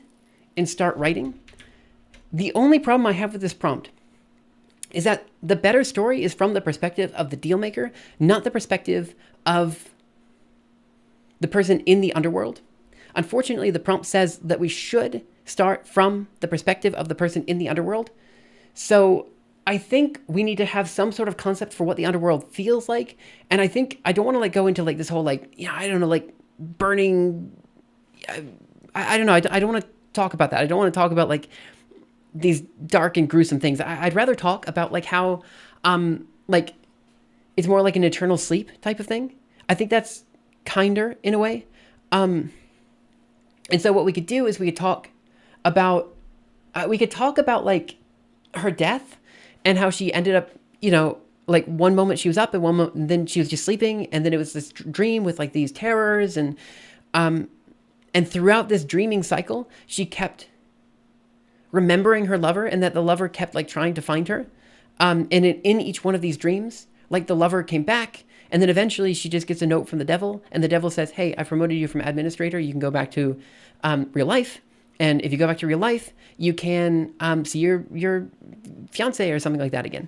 and start writing. The only problem I have with this prompt is that the better story is from the perspective of the deal maker, not the perspective of the person in the underworld. Unfortunately, the prompt says that we should start from the perspective of the person in the underworld. So I think we need to have some sort of concept for what the underworld feels like. And I think I don't want to like go into like this whole like, I don't know, like burning. I don't know. I don't want to talk about that. I don't want to talk about like these dark and gruesome things. I'd rather talk about like how like it's more like an eternal sleep type of thing. I think that's kinder in a way. And so what we could do is we could talk about like her death and how she ended up, you know, like one moment she was up and one moment and then she was just sleeping. And then it was this dream with like these terrors and throughout this dreaming cycle, she kept remembering her lover and that the lover kept like trying to find her. And in each one of these dreams, like the lover came back and then eventually she just gets a note from the devil and the devil says, hey, I promoted you from administrator. You can go back to real life. And if you go back to real life, you can see your fiance or something like that again.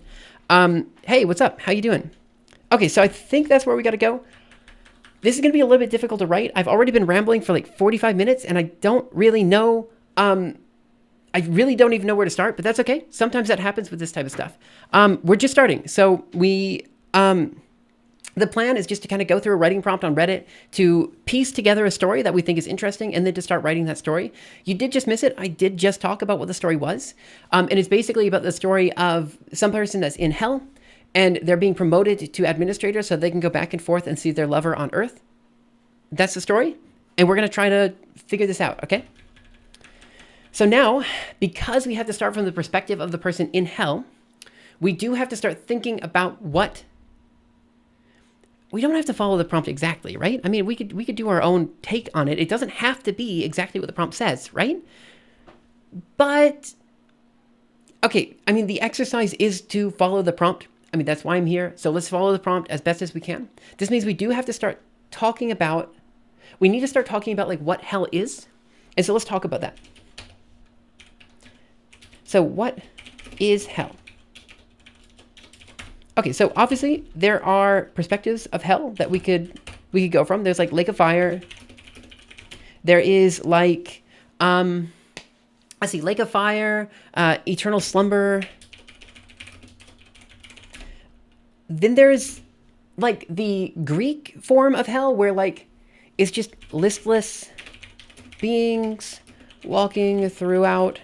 Hey, what's up? How you doing? Okay, so I think that's where we got to go. This is going to be a little bit difficult to write. I've already been rambling for like 45 minutes and I don't really know. I really don't even know where to start, but that's okay. Sometimes that happens with this type of stuff. We're just starting. So the plan is just to kind of go through a writing prompt on Reddit to piece together a story that we think is interesting and then to start writing that story. You did just miss it. I did just talk about what the story was. And it's basically about the story of some person that's in hell and they're being promoted to administrator so they can go back and forth and see their lover on Earth. That's the story. And we're going to try to figure this out, okay? So now, because we have to start from the perspective of the person in hell, we do have to start thinking about what... We don't have to follow the prompt exactly, right? I mean, we could do our own take on it. It doesn't have to be exactly what the prompt says, right? But, okay, I mean, the exercise is to follow the prompt. I mean, that's why I'm here. So let's follow the prompt as best as we can. This means we do have to start talking about, we need to start talking about like what hell is. And so let's talk about that. So what is hell? Okay, so obviously there are perspectives of hell that we could go from. There's like lake of fire. There is like, let's see, lake of fire, eternal slumber. Then there's like the Greek form of hell where like it's just listless beings walking throughout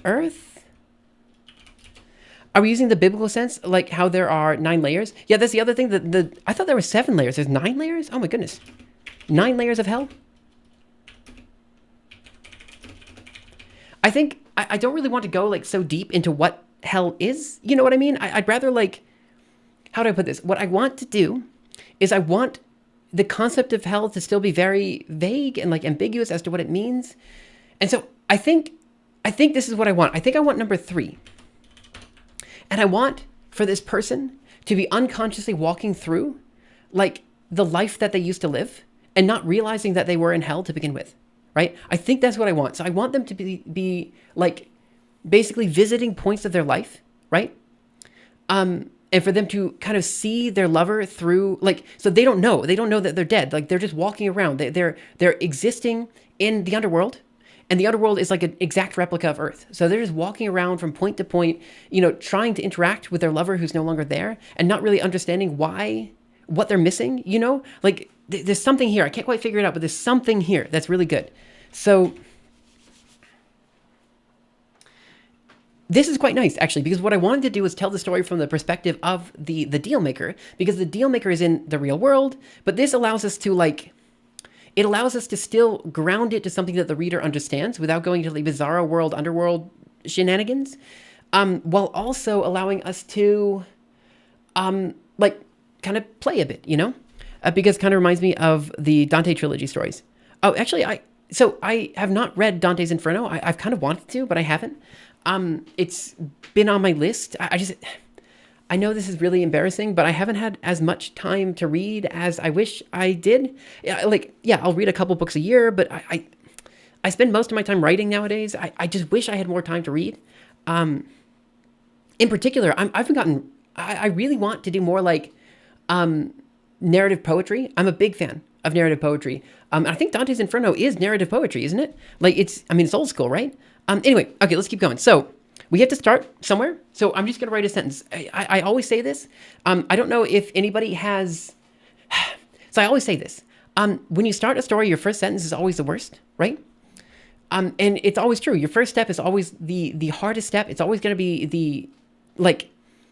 Earth. Are we using the biblical sense, like how there are 9 layers? Yeah, that's the other thing. I thought there were 7 layers. There's 9 layers? Oh my goodness. 9 layers of hell? I think, I don't really want to go like so deep into what hell is. You know what I mean? I'd rather like, how do I put this? What I want to do is I want the concept of hell to still be very vague and like ambiguous as to what it means. And so I think this is what I want. I think I want number 3. And I want for this person to be unconsciously walking through like the life that they used to live and not realizing that they were in hell to begin with, right? I think that's what I want. So I want them to be like basically visiting points of their life, right? And for them to kind of see their lover through like, so they don't know that they're dead. Like they're just walking around. They're existing in the underworld. And the underworld is like an exact replica of Earth. So they're just walking around from point to point, you know, trying to interact with their lover who's no longer there and not really understanding what they're missing, you know? Like there's something here. I can't quite figure it out, but there's something here that's really good. So this is quite nice, actually, because what I wanted to do was tell the story from the perspective of the deal maker, because the deal maker is in the real world, but this allows us to like... It allows us to still ground it to something that the reader understands without going to the bizarro world, underworld shenanigans, while also allowing us to, like, kind of play a bit, you know? Because it kind of reminds me of the Dante trilogy stories. Oh, actually, I have not read Dante's Inferno. I've kind of wanted to, but I haven't. It's been on my list. I know this is really embarrassing, but I haven't had as much time to read as I wish I did. I'll read a couple books a year, but I spend most of my time writing nowadays. I just wish I had more time to read. In particular, I really want to do more like narrative poetry. I'm a big fan of narrative poetry. I think Dante's Inferno is narrative poetry, isn't it? Like it's old school, right? Anyway, okay, let's keep going. So we have to start somewhere. So I'm just going to write a sentence. I always say this. I don't know if anybody has... So I always say this. When you start a story, your first sentence is always the worst, right? And it's always true. Your first step is always the hardest step. It's always going to be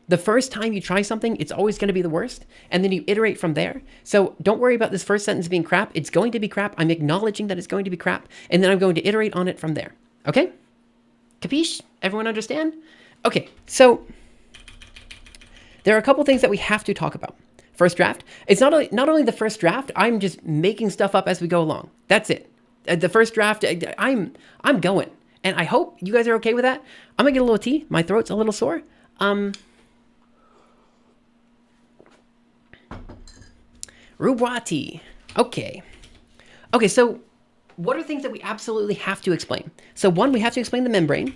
the first time you try something, it's always going to be the worst. And then you iterate from there. So don't worry about this first sentence being crap. It's going to be crap. I'm acknowledging that it's going to be crap. And then I'm going to iterate on it from there. Okay? Capiche? Everyone understand? Okay, so there are a couple things that we have to talk about. First draft. It's not only the first draft, I'm just making stuff up as we go along. That's it. The first draft, I'm going. And I hope you guys are okay with that. I'm going to get a little tea. My throat's a little sore. Rhubarb tea. Okay. Okay, so what are things that we absolutely have to explain? So 1, we have to explain the membrane.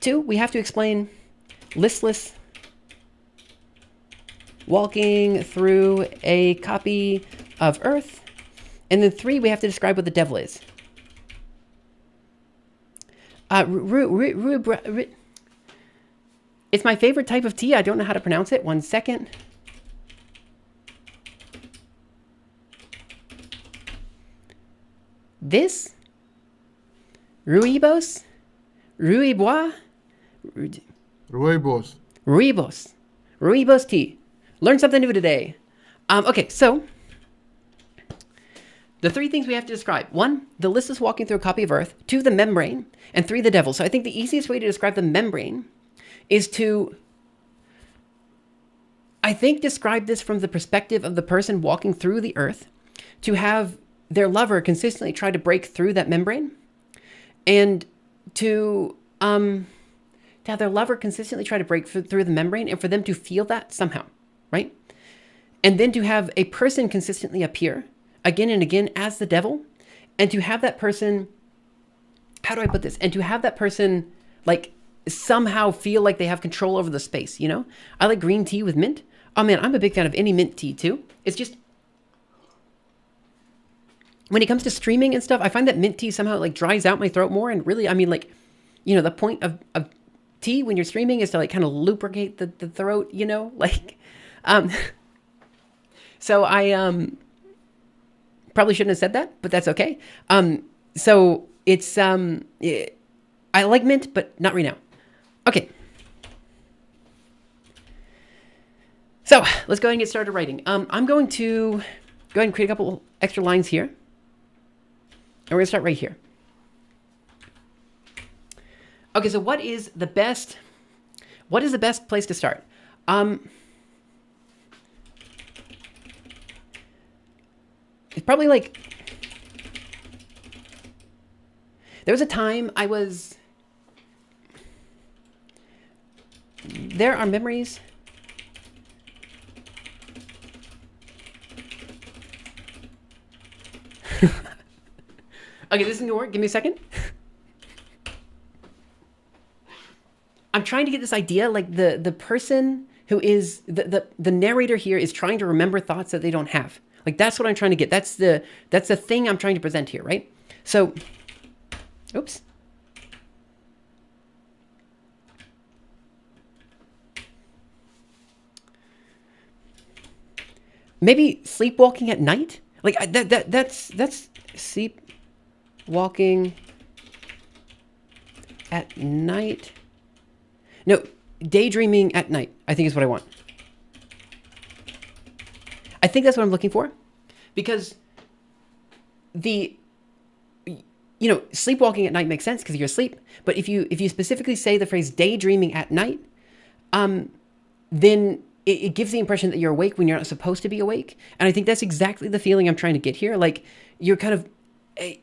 2, we have to explain listless walking through a copy of Earth. And then 3, we have to describe what the devil is. It's my favorite type of tea. I don't know how to pronounce it. 1 second. This? Ruibos? Ruibois? Ruibos. Ruibos. Ruibos tea. Learn something new today. Okay, so the 3 things we have to describe. 1, the listless walking through a copy of Earth. 2, the membrane. And 3, the devil. So I think the easiest way to describe the membrane is to, I think, describe this from the perspective of the person walking through the Earth, to have their lover consistently try to break through that membrane, and to have their lover consistently try to break through the membrane, and for them to feel that somehow, right? And then to have a person consistently appear again and again as the devil, and to have that person, how do I put this? And to have that person like somehow feel like they have control over the space, you know? I like green tea with mint. Oh man, I'm a big fan of any mint tea too. It's just, when it comes to streaming and stuff, I find that mint tea somehow like dries out my throat more. And really, I mean, like, you know, the point of tea when you're streaming is to like kind of lubricate the throat, you know, like, so I probably shouldn't have said that, but that's okay. So it's, I like mint, but not right now. Okay. So let's go ahead and get started writing. I'm going to go ahead and create a couple extra lines here. And we're going to start right here. Okay, so what is the best place to start? It's probably like, there was a time there are memories. Okay, this is gonna work. Give me a second. I'm trying to get this idea, like the person who is the narrator here is trying to remember thoughts that they don't have. Like that's what I'm trying to get. That's the thing I'm trying to present here, right? So, oops. Maybe sleepwalking at night. Like that's sleepwalking at night. No, daydreaming at night, I think is what I want. I think that's what I'm looking for, because sleepwalking at night makes sense because you're asleep. But if you specifically say the phrase daydreaming at night, then it gives the impression that you're awake when you're not supposed to be awake. And I think that's exactly the feeling I'm trying to get here. Like you're kind of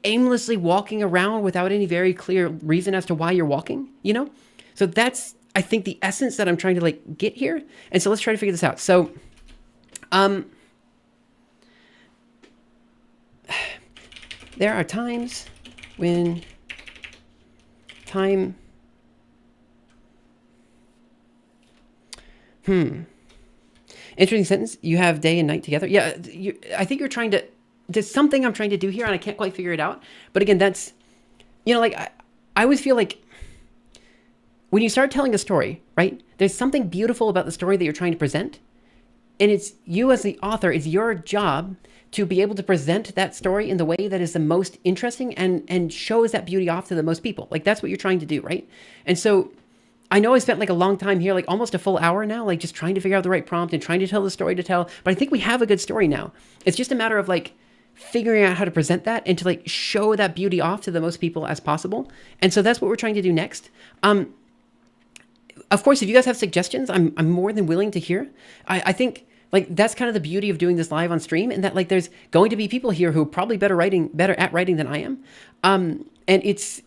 aimlessly walking around without any very clear reason as to why you're walking, you know? So that's, I think, the essence that I'm trying to like get here. And so let's try to figure this out. So, there are times when time, interesting sentence. You have day and night together. Yeah, I think you're trying to, there's something I'm trying to do here and I can't quite figure it out. But again, that's, like I always feel like when you start telling a story, right, there's something beautiful about the story that you're trying to present. And it's you as the author, it's your job to be able to present that story in the way that is the most interesting and shows that beauty off to the most people. Like that's what you're trying to do, right? And so I know I spent like a long time here, like almost a full hour now, like just trying to figure out the right prompt and trying to tell the story to tell. But I think we have a good story now. It's just a matter of like figuring out how to present that and to like show that beauty off to the most people as possible. And so that's what we're trying to do next. Of course, if you guys have suggestions, I'm more than willing to hear. I think like that's kind of the beauty of doing this live on stream, and that like there's going to be people here who are probably better at writing than I am. And it's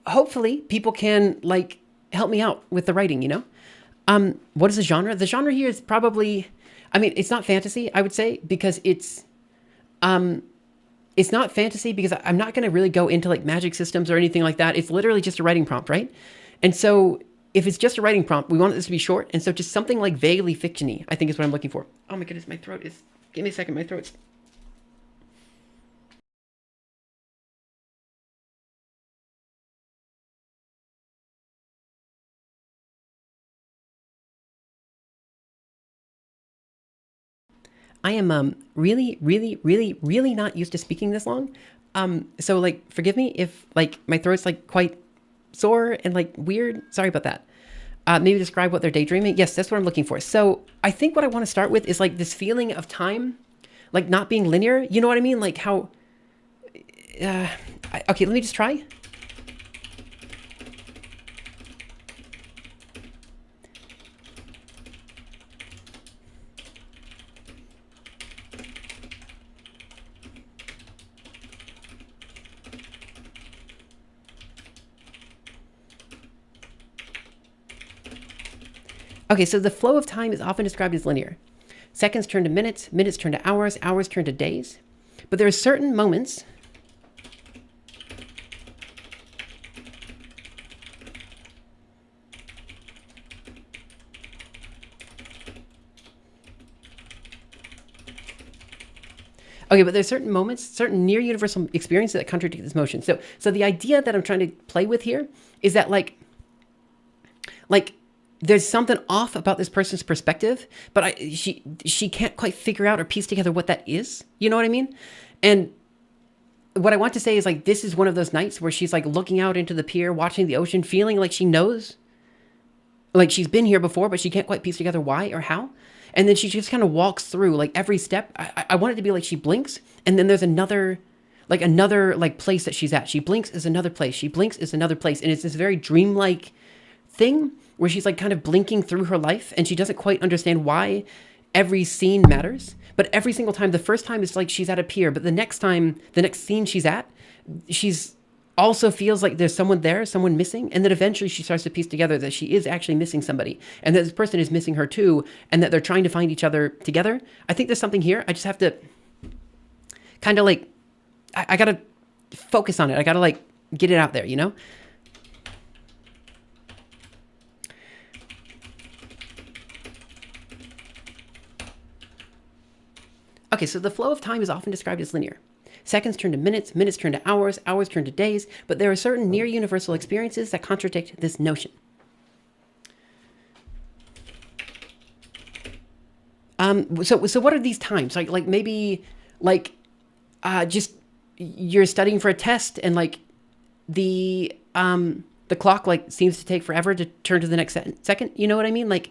hopefully people can like help me out with the writing, What is the genre? The genre here is probably, I mean, it's not fantasy, I would say, because it's not fantasy because I'm not going to really go into like magic systems or anything like that. It's literally just a writing prompt, right? And so if it's just a writing prompt, we want this to be short. And so just something like vaguely fiction-y, I think is what I'm looking for. Oh my goodness, my throat is, give me a second, my throat's. I am really, really, really, really not used to speaking this long. So like, forgive me if like my throat's like quite sore and like weird. Sorry about that. Maybe describe what they're daydreaming. Yes, that's what I'm looking for. So I think what I want to start with is like this feeling of time, like not being linear. You know what I mean? Like how, okay, let me just try. Okay, so the flow of time is often described as linear. Seconds turn to minutes, minutes turn to hours, hours turn to days. But there are certain moments. Okay, but there's certain moments, certain near universal experiences that contradict this motion. So the idea that I'm trying to play with here is that like there's something off about this person's perspective, but she can't quite figure out or piece together what that is. You know what I mean? And what I want to say is like this is one of those nights where she's like looking out into the pier, watching the ocean, feeling like she knows, like she's been here before, but she can't quite piece together why or how. And then she just kind of walks through like every step. I want it to be like she blinks, and then there's another place that she's at. She blinks is another place. She blinks is another place, and it's this very dreamlike thing where she's like kind of blinking through her life, and she doesn't quite understand why every scene matters. But every single time, the first time it's like she's at a pier, but the next time, the next scene she's at, she's also feels like there's someone there, someone missing, and then eventually she starts to piece together that she is actually missing somebody, and that this person is missing her too, and that they're trying to find each other together. I think there's something here. I just have to kind of like, I gotta focus on it. I gotta like get it out there, you know? Okay, so the flow of time is often described as linear. Seconds turn to minutes, minutes turn to hours, hours turn to days, but there are certain near universal experiences that contradict this notion. So what are these times? Like maybe like just you're studying for a test and like the clock like seems to take forever to turn to the next second. You know what I mean? Like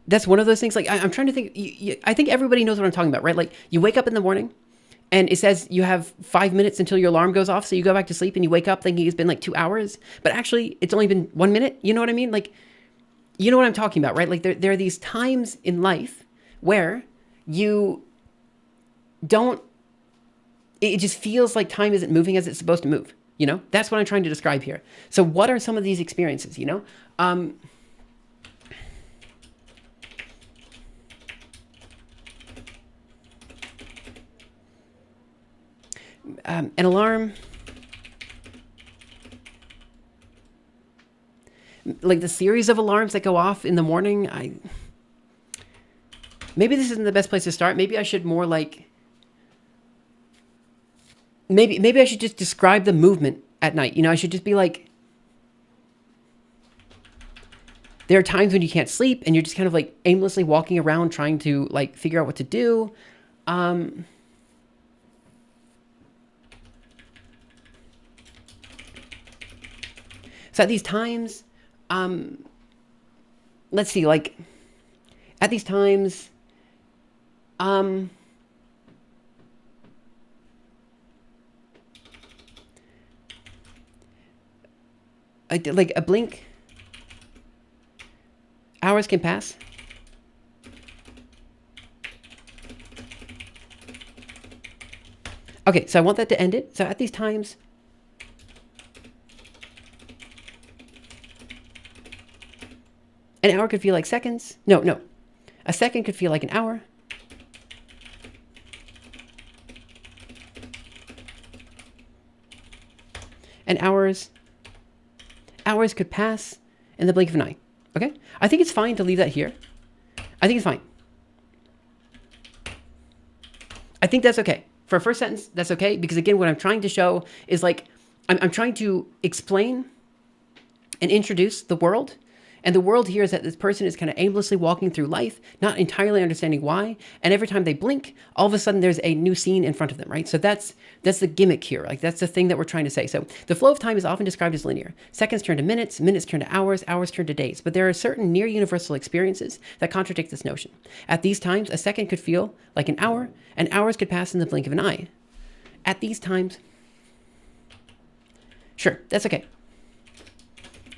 that's one of those things. Like I'm trying to think. I think everybody knows what I'm talking about, right? Like you wake up in the morning, and it says you have 5 minutes until your alarm goes off. So you go back to sleep, and you wake up thinking it's been like 2 hours, but actually it's only been 1 minute. You know what I mean? Like, you know what I'm talking about, right? Like there are these times in life where you don't. It just feels like time isn't moving as it's supposed to move. You know, that's what I'm trying to describe here. So what are some of these experiences? You know. An alarm, like the series of alarms that go off in the morning. Maybe this isn't the best place to start. Maybe I should more like, maybe I should just describe the movement at night. You know, I should just be like, there are times when you can't sleep and you're just kind of like aimlessly walking around trying to like figure out what to do. So at these times, let's see, like at these times, like a blink, hours can pass. Okay, so I want that to end it. So at these times, an hour could feel like seconds. No. A second could feel like an hour. and hours could pass in the blink of an eye. Okay? I think it's fine to leave that here. I think it's fine. I think that's okay. For a first sentence, that's okay. Because again, what I'm trying to show is like, I'm trying to explain and introduce the world. And the world here is that this person is kind of aimlessly walking through life, not entirely understanding why. And every time they blink, all of a sudden there's a new scene in front of them, right? So that's the gimmick here. Like that's the thing that we're trying to say. So the flow of time is often described as linear. Seconds turn to minutes, minutes turn to hours, hours turn to days. But there are certain near universal experiences that contradict this notion. At these times, a second could feel like an hour, and hours could pass in the blink of an eye. At these times, sure, that's okay.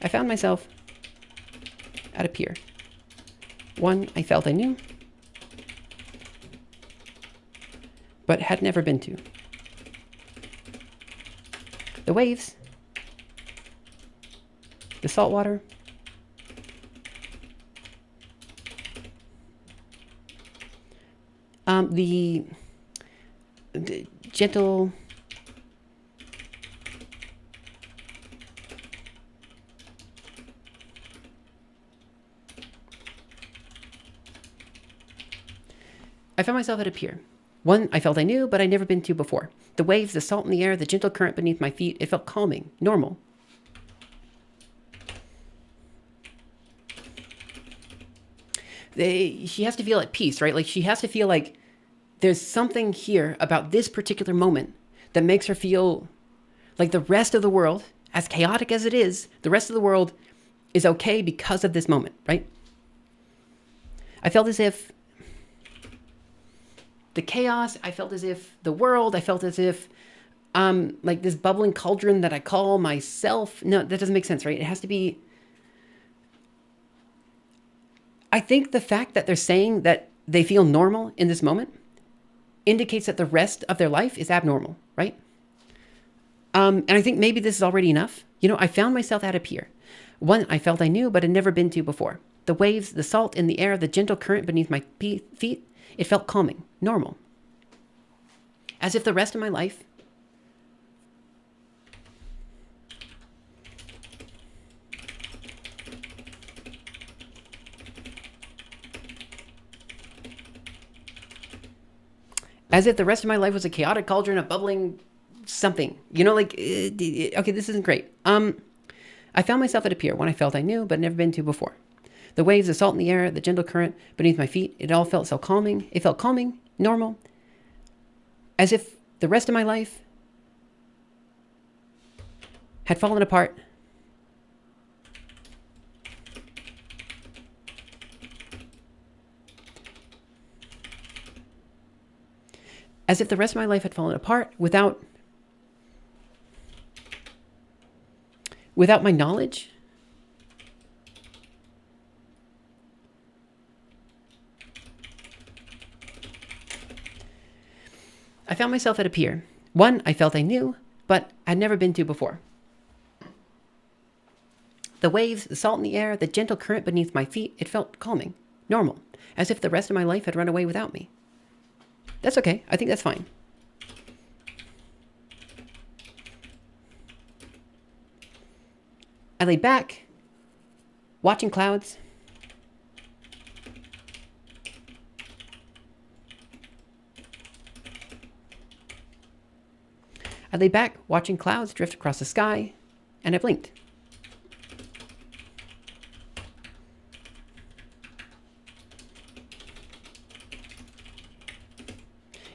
I found myself at a pier. One I felt I knew, but had never been to. The waves, the salt water, the gentle I found myself at a pier. One I felt I knew, but I'd never been to before. The waves, the salt in the air, the gentle current beneath my feet, it felt calming, normal. She has to feel at peace, right? Like she has to feel like there's something here about this particular moment that makes her feel like the rest of the world, as chaotic as it is, the rest of the world is okay because of this moment, right? I felt as if the chaos, I felt as if the world, I felt as if like this bubbling cauldron that I call myself. No, that doesn't make sense, right? It has to be. I think the fact that they're saying that they feel normal in this moment indicates that the rest of their life is abnormal, right? And I think maybe this is already enough. You know, I found myself at a pier. One I felt I knew, but had never been to before. The waves, the salt in the air, the gentle current beneath my feet, it felt calming, normal. As if the rest of my life was a chaotic cauldron of bubbling something. You know, like, okay, this isn't great. I found myself at a pier, one I felt I knew, but never been to before. The waves, the salt in the air, the gentle current beneath my feet, it all felt so calming. It felt calming, normal, as if the rest of my life had fallen apart. As if the rest of my life had fallen apart without my knowledge. I found myself at a pier. One I felt I knew, but I'd never been to before. The waves, the salt in the air, the gentle current beneath my feet, it felt calming, normal, as if the rest of my life had run away without me. That's okay. I think that's fine. I laid back, watching clouds. I lay back, watching clouds drift across the sky, and I blinked.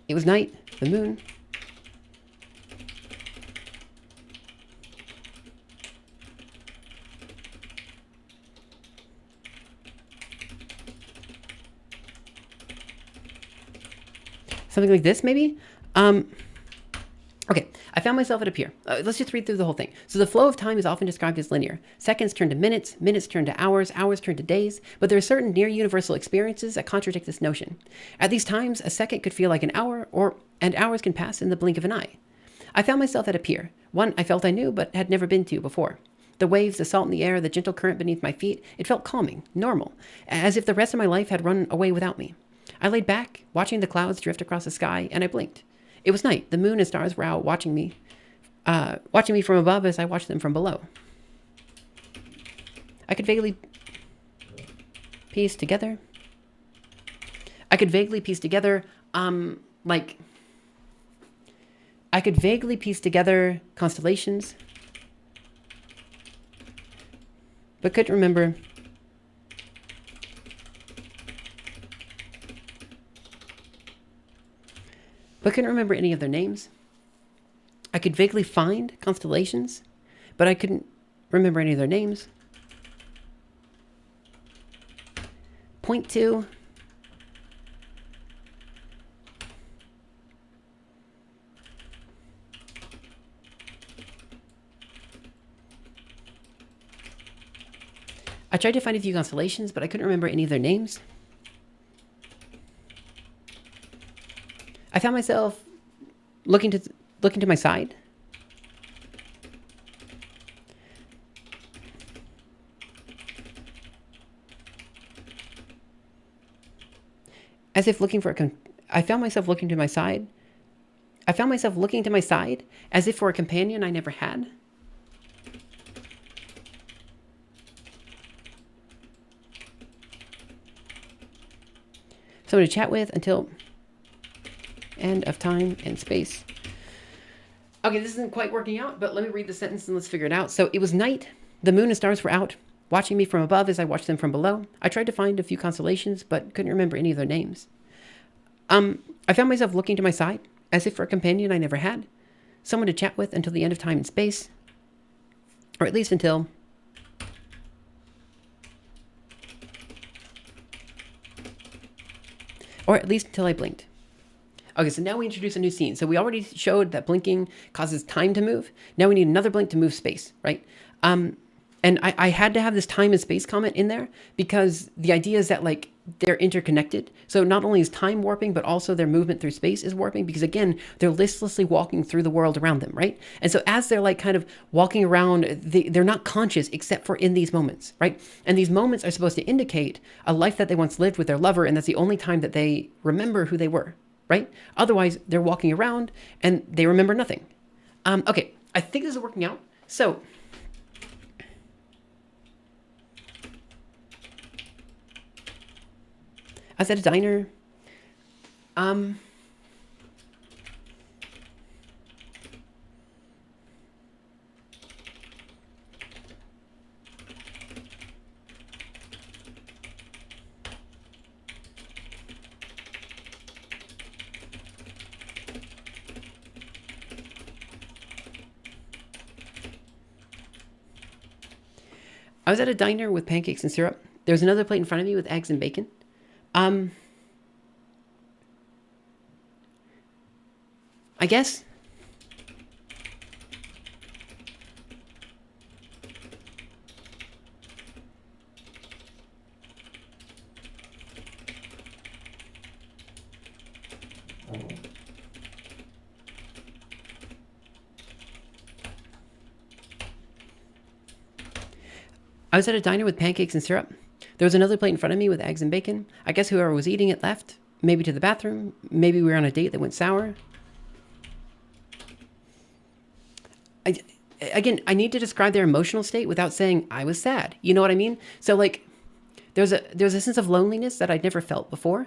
It was night, the moon. Something like this, maybe? Okay, I found myself at a pier. Let's just read through the whole thing. So the flow of time is often described as linear. Seconds turn to minutes, minutes turn to hours, hours turn to days, but there are certain near universal experiences that contradict this notion. At these times, a second could feel like an hour, and hours can pass in the blink of an eye. I found myself at a pier, one I felt I knew but had never been to before. The waves, the salt in the air, the gentle current beneath my feet, it felt calming, normal, as if the rest of my life had run away without me. I laid back, watching the clouds drift across the sky, and I blinked. It was night. The moon and stars were out watching me watching me from above as I watch them from below. I could vaguely piece together. Like, I could vaguely piece together constellations, but couldn't remember any of their names. I could vaguely find constellations, but I couldn't remember any of their names. Point two. I tried to find a few constellations, but I couldn't remember any of their names. I found myself looking to my side. As if looking for I found myself looking to my side. I found myself looking to my side as if for a companion I never had. Someone to chat with until end of time and space. Okay, this isn't quite working out, but let me read the sentence and let's figure it out. So it was night. The moon and stars were out, watching me from above as I watched them from below. I tried to find a few constellations, but couldn't remember any of their names. I found myself looking to my side, as if for a companion I never had. Someone to chat with until the end of time and space. Or at least until... I blinked. Okay, so now we introduce a new scene. So we already showed that blinking causes time to move. Now we need another blink to move space, right? And I had to have this time and space comment in there because the idea is that, like, they're interconnected. So not only is time warping, but also their movement through space is warping because, again, they're listlessly walking through the world around them, right? And so as they're, like, kind of walking around, they're not conscious except for in these moments, right? And these moments are supposed to indicate a life that they once lived with their lover, and that's the only time that they remember who they were, right? Otherwise, they're walking around and they remember nothing. Okay, I think this is working out. So... I was at a diner. I was at a diner with pancakes and syrup. There was another plate in front of me with eggs and bacon. I guess. I was at a diner with pancakes and syrup. There was another plate in front of me with eggs and bacon. I guess whoever was eating it left. Maybe to the bathroom. Maybe we were on a date that went sour. I need to describe their emotional state without saying I was sad. You know what I mean? So, like, there's a sense of loneliness that I'd never felt before.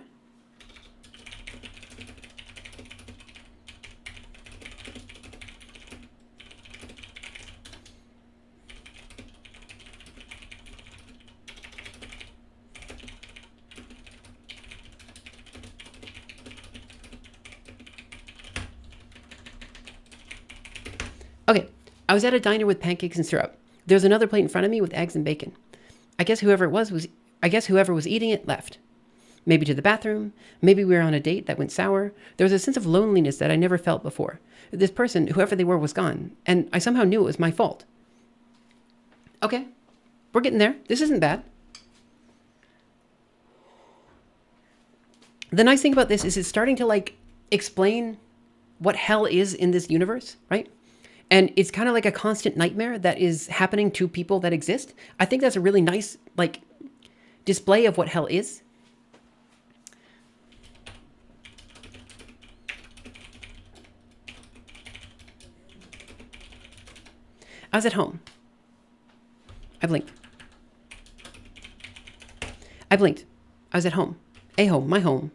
Okay, I was at a diner with pancakes and syrup. There was another plate in front of me with eggs and bacon. I guess whoever was eating it left. Maybe to the bathroom. Maybe we were on a date that went sour. There was a sense of loneliness that I never felt before. This person, whoever they were, was gone, and I somehow knew it was my fault. Okay, we're getting there. This isn't bad. The nice thing about this is it's starting to, like, explain what hell is in this universe, right? And it's kind of like a constant nightmare that is happening to people that exist. I think that's a really nice, like, display of what hell is. I was at home. I blinked. I blinked. I was at home. A home, my home.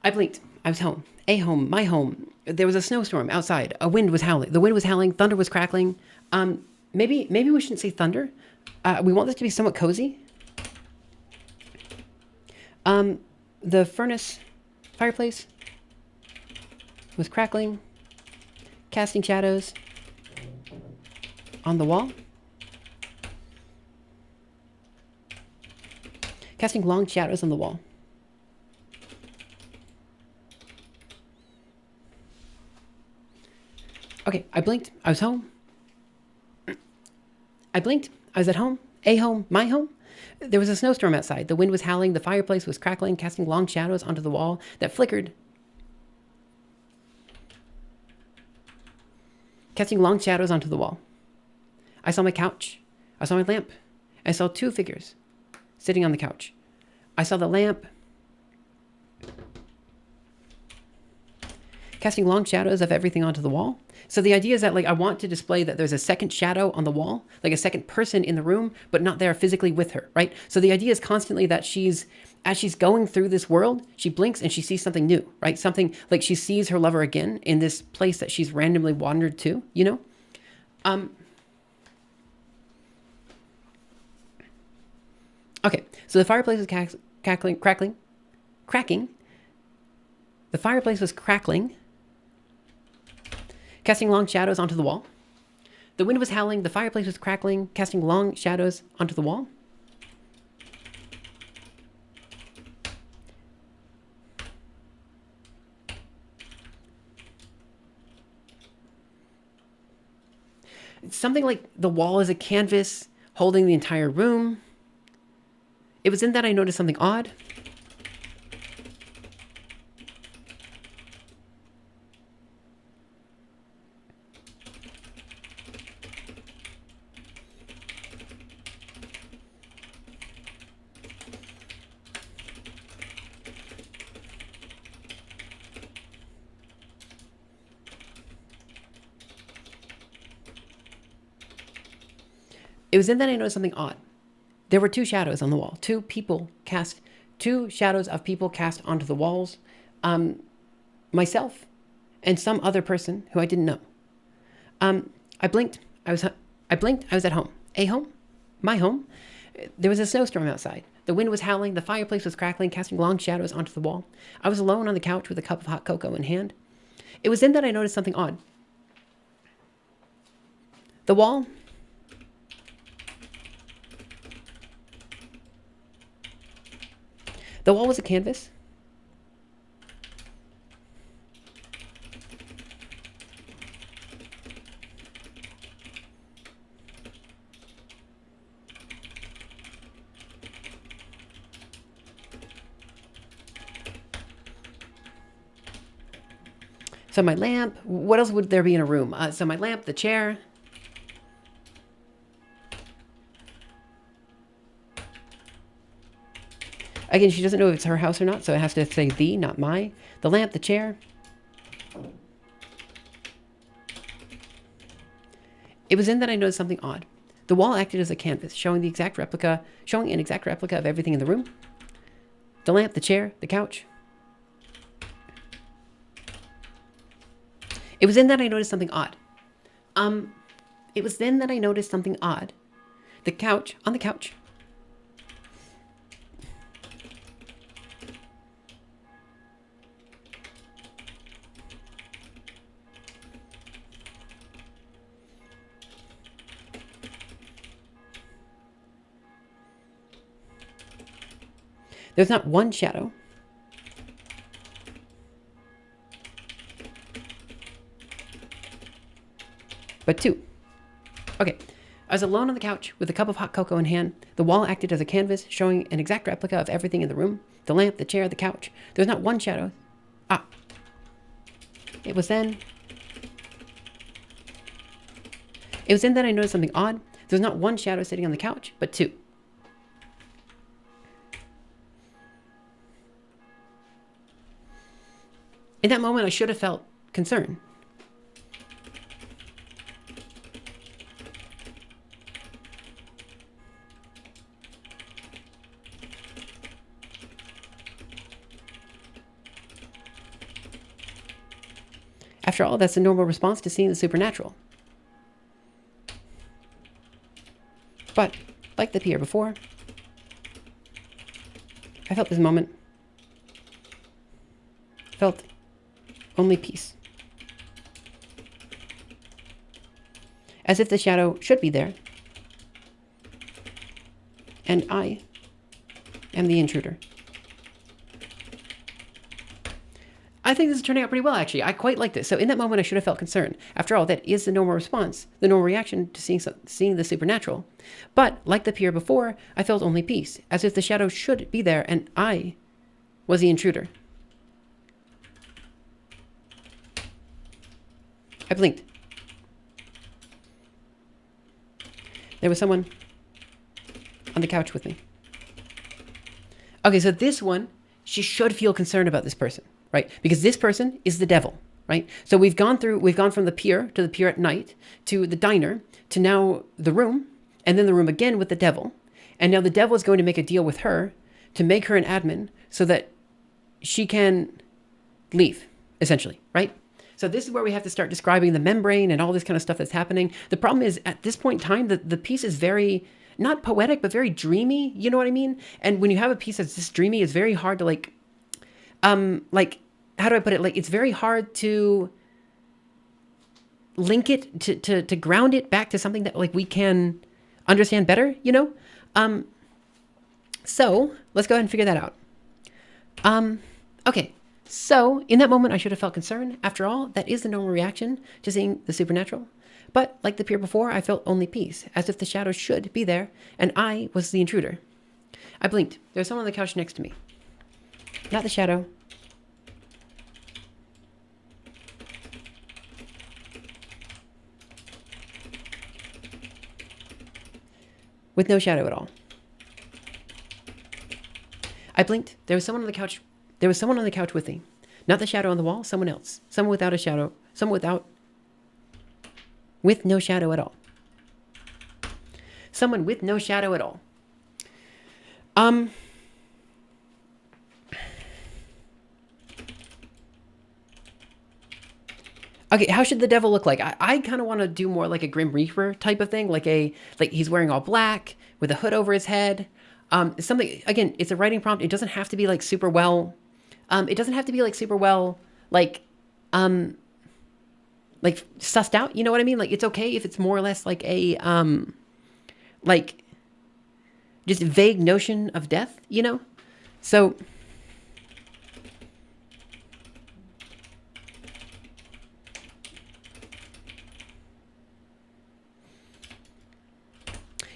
I blinked. I was home. A home, my home. There was a snowstorm outside. A wind was howling. The wind was howling. Thunder was crackling. Maybe we shouldn't say thunder. We want this to be somewhat cozy. The fireplace was crackling, casting shadows on the wall. Casting long shadows on the wall. Okay, I blinked. I was home. I blinked. I was at home. A home, my home. There was a snowstorm outside. The wind was howling. The fireplace was crackling, casting long shadows onto the wall that flickered. Casting long shadows onto the wall. I saw my couch. I saw my lamp. I saw two figures sitting on the couch. I saw the lamp casting long shadows of everything onto the wall. So the idea is that, like, I want to display that there's a second shadow on the wall, like a second person in the room, but not there physically with her, right? So the idea is constantly that as she's going through this world, she blinks and she sees something new, right? Something like she sees her lover again in this place that she's randomly wandered to, you know? Okay, so the fireplace is cracking. The fireplace was crackling, casting long shadows onto the wall. The wind was howling. The fireplace was crackling, casting long shadows onto the wall. It's something like the wall is a canvas holding the entire room. It was in that I noticed something odd. It was then that I noticed something odd. There were two shadows on the wall. Two shadows of people cast onto the walls. Myself and some other person who I didn't know. I blinked. I was at home. A home, my home. There was a snowstorm outside. The wind was howling. The fireplace was crackling, casting long shadows onto the wall. I was alone on the couch with a cup of hot cocoa in hand. It was then that I noticed something odd. The wall was a canvas. So my lamp, what else would there be in a room? So my lamp, the chair. Again, she doesn't know if it's her house or not, so it has to say the, not my. The lamp, the chair. It was then that I noticed something odd. The wall acted as a canvas, showing an exact replica of everything in the room. The lamp, the chair, the couch. It was then that I noticed something odd. On the couch. There's not one shadow, but two. Okay, I was alone on the couch with a cup of hot cocoa in hand. The wall acted as a canvas, showing an exact replica of everything in the room. The lamp, the chair, the couch. There's not one shadow. It was then It was then that I noticed something odd. There was not one shadow sitting on the couch, but two. In that moment, I should have felt concern. After all, that's a normal response to seeing the supernatural. But, like the pier before, I felt this moment. Felt only peace. As if the shadow should be there, and I am the intruder. I think this is turning out pretty well, actually. I quite like this. So in that moment, I should have felt concerned. After all, that is the normal response, the normal reaction to seeing the supernatural. But, like the pier before, I felt only peace, as if the shadow should be there, and I was the intruder. I blinked. There was someone on the couch with me. Okay, so this one, she should feel concerned about this person, right? Because this person is the devil, right? So we've gone from the pier to the pier at night, to the diner, to now the room, and then the room again with the devil. And now the devil is going to make a deal with her to make her an admin so that she can leave, essentially, right? So this is where we have to start describing the membrane and all this kind of stuff that's happening. The problem is, at this point in time, the piece is very, not poetic, but very dreamy. You know what I mean? And when you have a piece that's this dreamy, it's very hard to how do I put it? Like, it's very hard to link it, to ground it back to something that, like, we can understand better, you know? So let's go ahead and figure that out. Okay. So, in that moment, I should have felt concern. After all, that is the normal reaction to seeing the supernatural. But, like the pier before, I felt only peace, as if the shadow should be there, and I was the intruder. I blinked. There was someone on the couch next to me. Not the shadow. With no shadow at all. I blinked. There was someone on the couch. There was someone on the couch with me. Not the shadow on the wall, someone else. Someone without a shadow. Someone with no shadow at all. Someone with no shadow at all. Okay, how should the devil look like? I kind of want to do more like a Grim Reaper type of thing, like he's wearing all black with a hood over his head. Something, again, it's a writing prompt. It doesn't have to be like super well. It doesn't have to be like super well, like sussed out. You know what I mean? Like, it's okay if it's more or less like a like just vague notion of death. You know, so.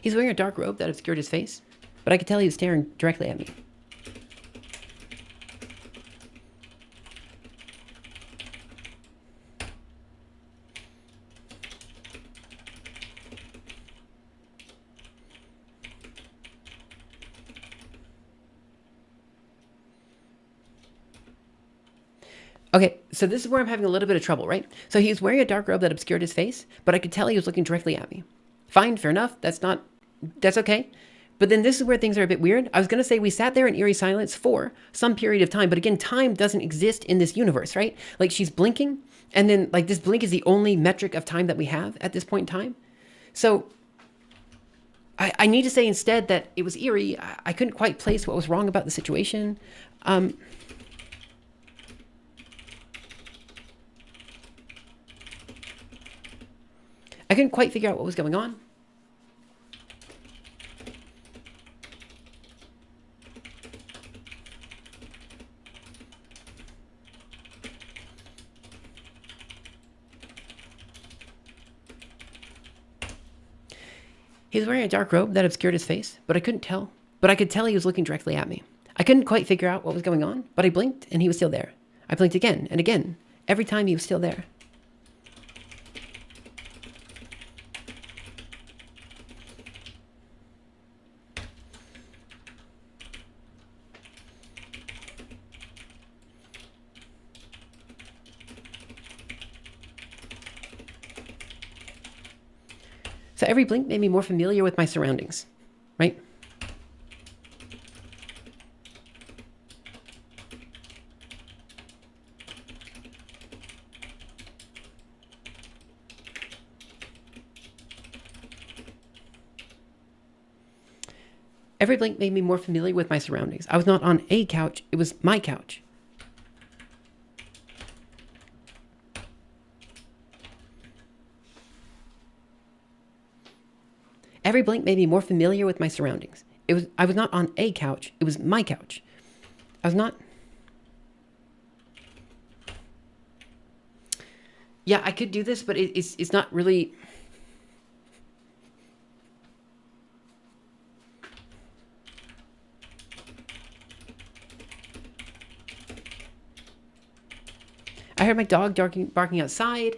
He's wearing a dark robe that obscured his face, but I could tell he was staring directly at me. Okay, so this is where I'm having a little bit of trouble, right? So he's wearing a dark robe that obscured his face, but I could tell he was looking directly at me. Fine, fair enough. That's okay. But then this is where things are a bit weird. I was going to say we sat there in eerie silence for some period of time, but again, time doesn't exist in this universe, right? Like, she's blinking, and then like this blink is the only metric of time that we have at this point in time. So I need to say instead that it was eerie. I couldn't quite place what was wrong about the situation. I couldn't quite figure out what was going on. He was wearing a dark robe that obscured his face, but I couldn't tell. But I could tell he was looking directly at me. I couldn't quite figure out what was going on, but I blinked and he was still there. I blinked again and again. Every time he was still there. So every blink made me more familiar with my surroundings, right? Every blink made me more familiar with my surroundings. I was not on a couch, it was my couch. Every blink made me more familiar with my surroundings. I was not on a couch, it was my couch. I was not... Yeah, I could do this, but it's not really... I heard my dog barking outside.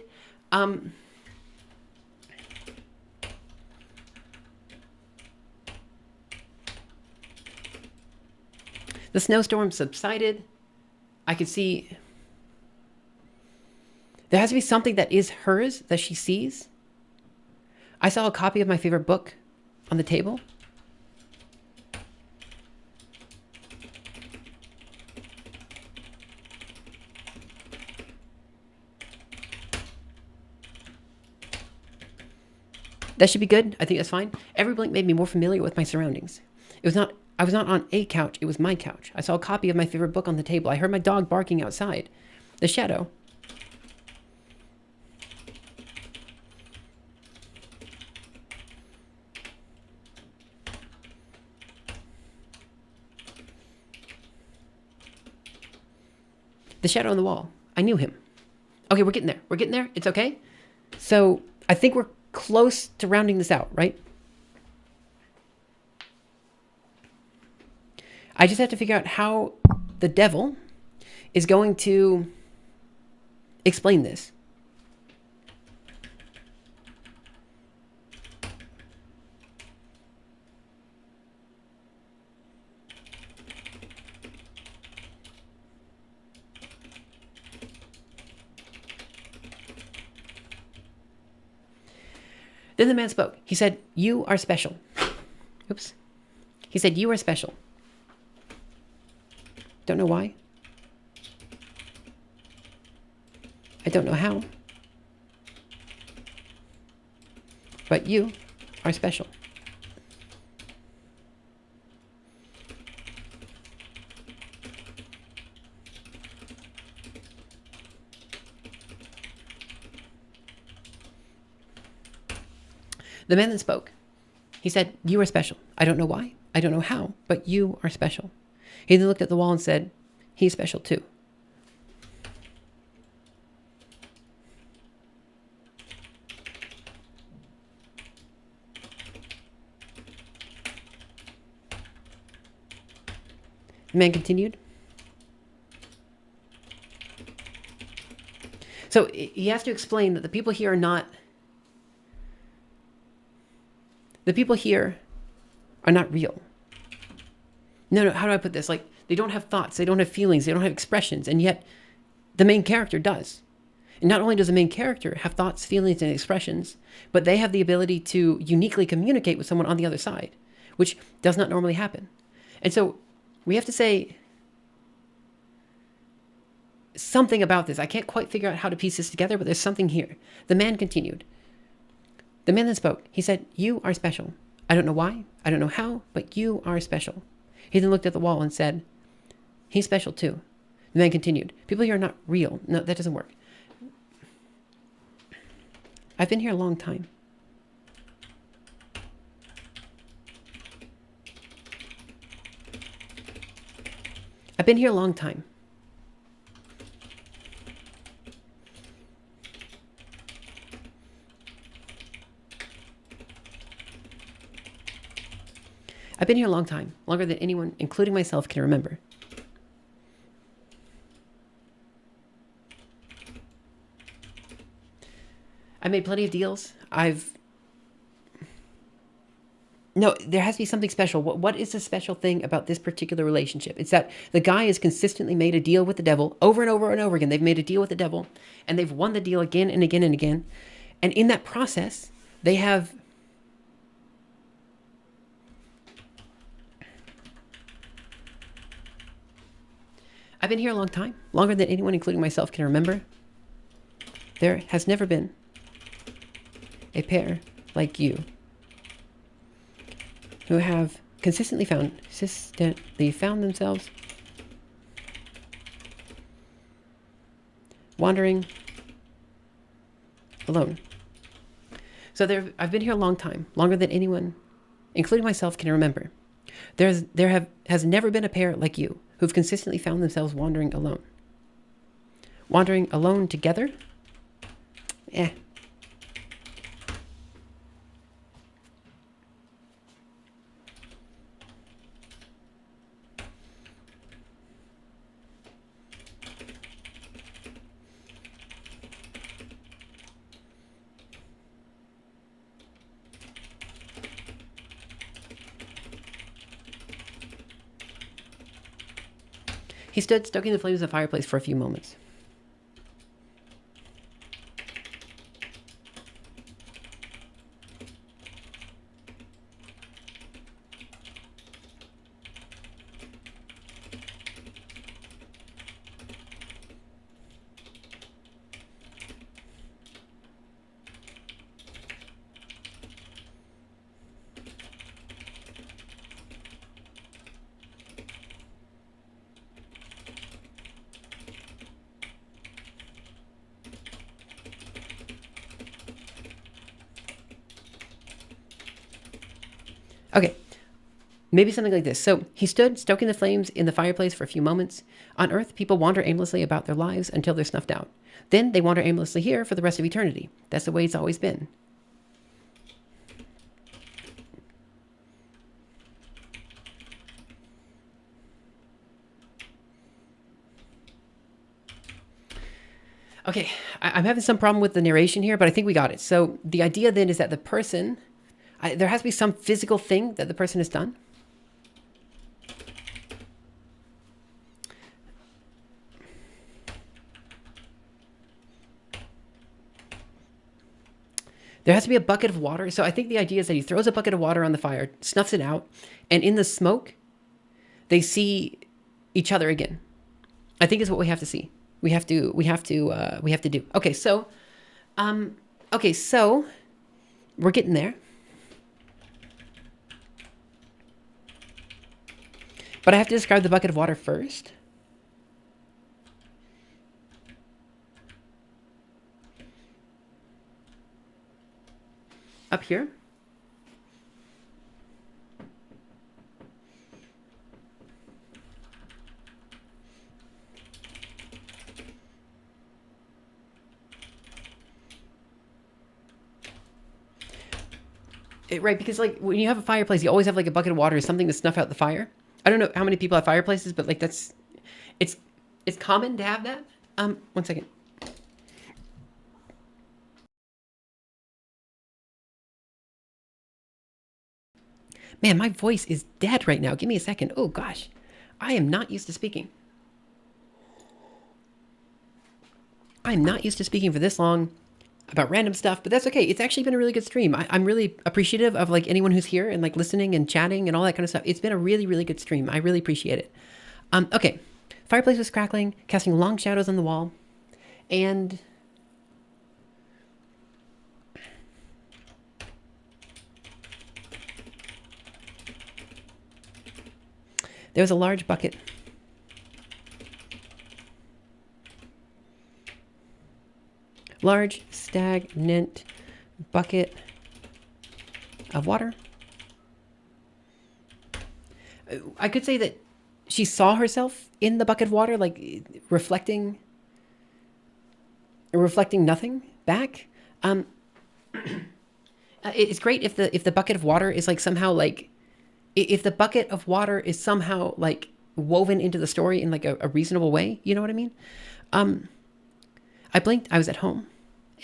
The snowstorm subsided. I could see... There has to be something that is hers that she sees. I saw a copy of my favorite book on the table. That should be good. I think that's fine. Every blink made me more familiar with my surroundings. I was not on a couch, it was my couch. I saw a copy of my favorite book on the table. I heard my dog barking outside. The shadow. The shadow on the wall. I knew him. Okay, we're getting there. We're getting there. It's okay. So I think we're close to rounding this out, right? I just have to figure out how the devil is going to explain this. Then the man spoke. He said, "You are special." Oops. He said, "You are special. Don't know why. I don't know how. But you are special." The man then spoke. He said, "You are special. I don't know why. I don't know how, but you are special." He then looked at the wall and said, "He's special too." The man continued. So he has to explain that the people here are not... The people here are not real. No, how do I put this? Like, they don't have thoughts, they don't have feelings, they don't have expressions, and yet the main character does. And not only does the main character have thoughts, feelings, and expressions, but they have the ability to uniquely communicate with someone on the other side, which does not normally happen. And so we have to say something about this. I can't quite figure out how to piece this together, but there's something here. The man continued. The man then spoke. He said, "You are special. I don't know why, I don't know how, but you are special." He then looked at the wall and said, "He's special too." The man continued. "People here are not real." No, that doesn't work. I've been here a long time. I've been here a long time. I've been here a long time, longer than anyone, including myself, can remember. I made plenty of deals. No, there has to be something special. What is the special thing about this particular relationship? It's that the guy has consistently made a deal with the devil over and over and over again. They've made a deal with the devil, and they've won the deal again and again and again. And in that process, they have I've been here a long time, longer than anyone, including myself, can remember. There has never been a pair like you who have consistently found themselves wandering alone. So I've been here a long time, longer than anyone, including myself, can remember. Has never been a pair like you who've consistently found themselves wandering alone. Wandering alone together? Eh. He stood stoking the flames of the fireplace for a few moments. Okay, maybe something like this. So he stood, stoking the flames in the fireplace for a few moments. On Earth, people wander aimlessly about their lives until they're snuffed out. Then they wander aimlessly here for the rest of eternity. That's the way it's always been. Okay, I'm having some problem with the narration here, but I think we got it. So the idea then is that the person, there has to be some physical thing that the person has done. There has to be a bucket of water. So I think the idea is that he throws a bucket of water on the fire, snuffs it out, and in the smoke, they see each other again. I think is what we have to see. We have to do. Okay, so we're getting there. But I have to describe the bucket of water first. Up here. Right, because like when you have a fireplace, you always have like a bucket of water or something to snuff out the fire. I don't know how many people have fireplaces, but like it's common to have that. One second. Man, my voice is dead right now. Give me a second. Oh gosh, I am not used to speaking. I'm not used to speaking for this long about random stuff, but that's okay. It's actually been a really good stream. I'm really appreciative of like anyone who's here and like listening and chatting and all that kind of stuff. It's been a really, really good stream. I really appreciate it. Okay. Fireplace was crackling, casting long shadows on the wall, and there was a large bucket. Large, stagnant bucket of water. I could say that she saw herself in the bucket of water, like reflecting nothing back. It's great if the bucket of water is like somehow like, if the bucket of water is somehow like woven into the story in like a reasonable way. You know what I mean? I blinked. I was at home.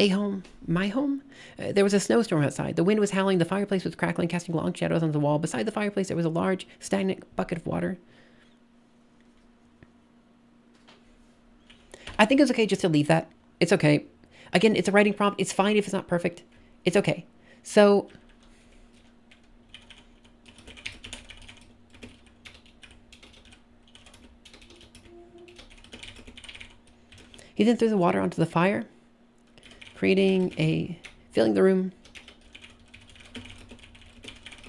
A home, my home. There was a snowstorm outside. The wind was howling. The fireplace was crackling, casting long shadows on the wall. Beside the fireplace, there was a large, stagnant bucket of water. I think it's okay just to leave that. It's okay. Again, it's a writing prompt. It's fine if it's not perfect. It's okay. So He then threw the water onto the fire, filling the room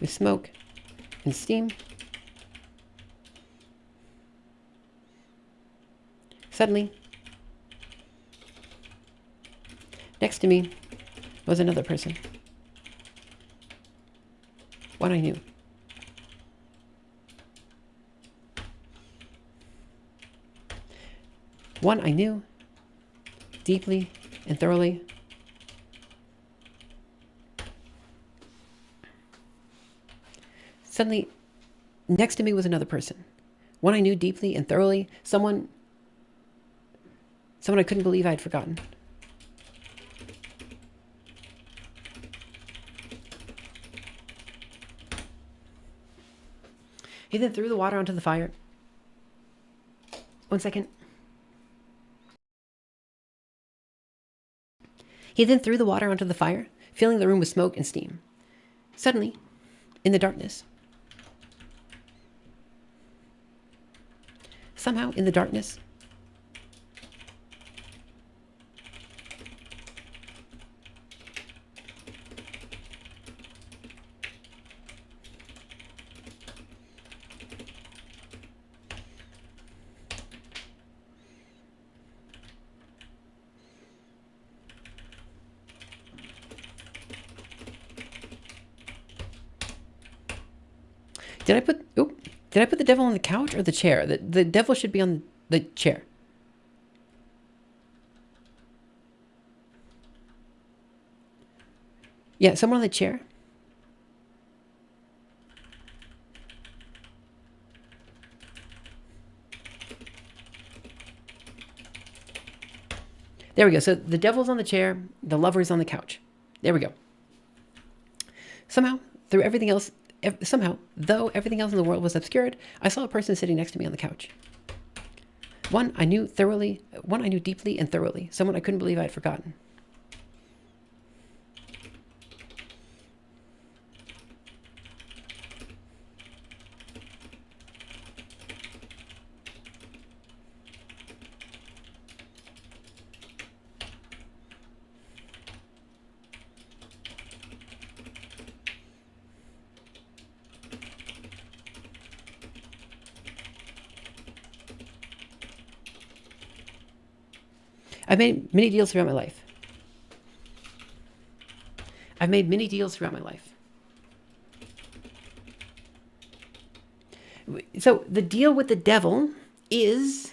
with smoke and steam. Suddenly, next to me was another person. One I knew. One I knew deeply and thoroughly. Suddenly, next to me was another person. One I knew deeply and thoroughly. Someone I couldn't believe I'd forgotten. He then threw the water onto the fire. 1 second. He then threw the water onto the fire, filling the room with smoke and steam. Suddenly, in the darkness, somehow in the darkness, Did I put the devil on the couch or the chair? The devil should be on the chair. Yeah, someone on the chair. There we go. So the devil's on the chair, the lover's on the couch. There we go. Somehow, though everything else in the world was obscured, I saw a person sitting next to me on the couch. One I knew deeply and thoroughly, someone I couldn't believe I had forgotten. I've made many deals throughout my life. So the deal with the devil is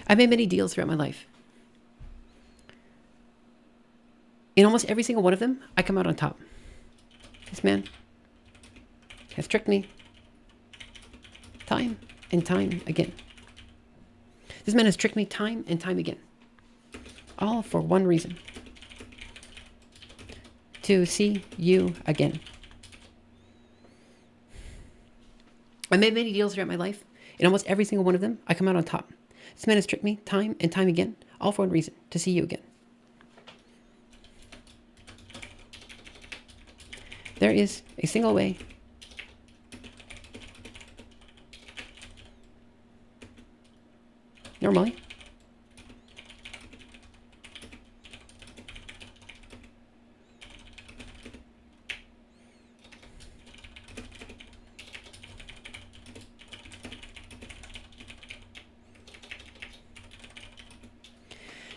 I've made many deals throughout my life. In almost every single one of them, I come out on top. This man has tricked me time and time again. This man has tricked me time and time again. All for one reason. To see you again. I made many deals throughout my life. In almost every single one of them, I come out on top. This man has tricked me time and time again. All for one reason. To see you again. There is a single way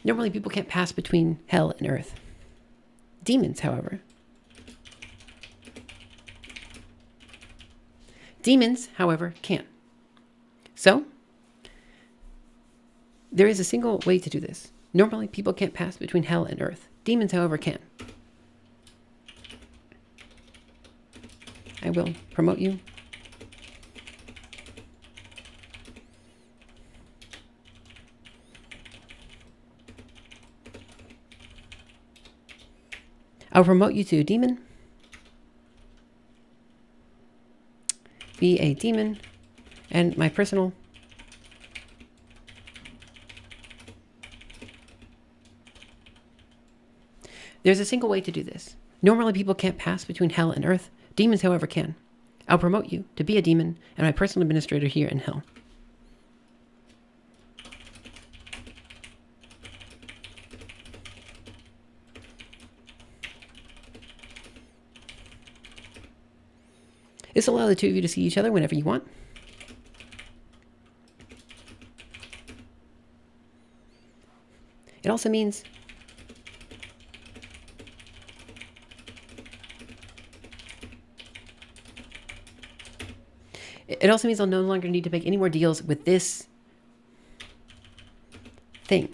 normally people can't pass between hell and earth. Demons, however, can. So, there is a single way to do this. Normally, people can't pass between hell and earth. Demons, however, can. I will promote you. I'll promote you to a demon. Be a demon, and my personal There's a single way to do this. Normally people can't pass between hell and earth. Demons, however, can. I'll promote you to be a demon and my personal administrator here in hell. This will allow the two of you to see each other whenever you want. It also means I'll no longer need to make any more deals with this thing.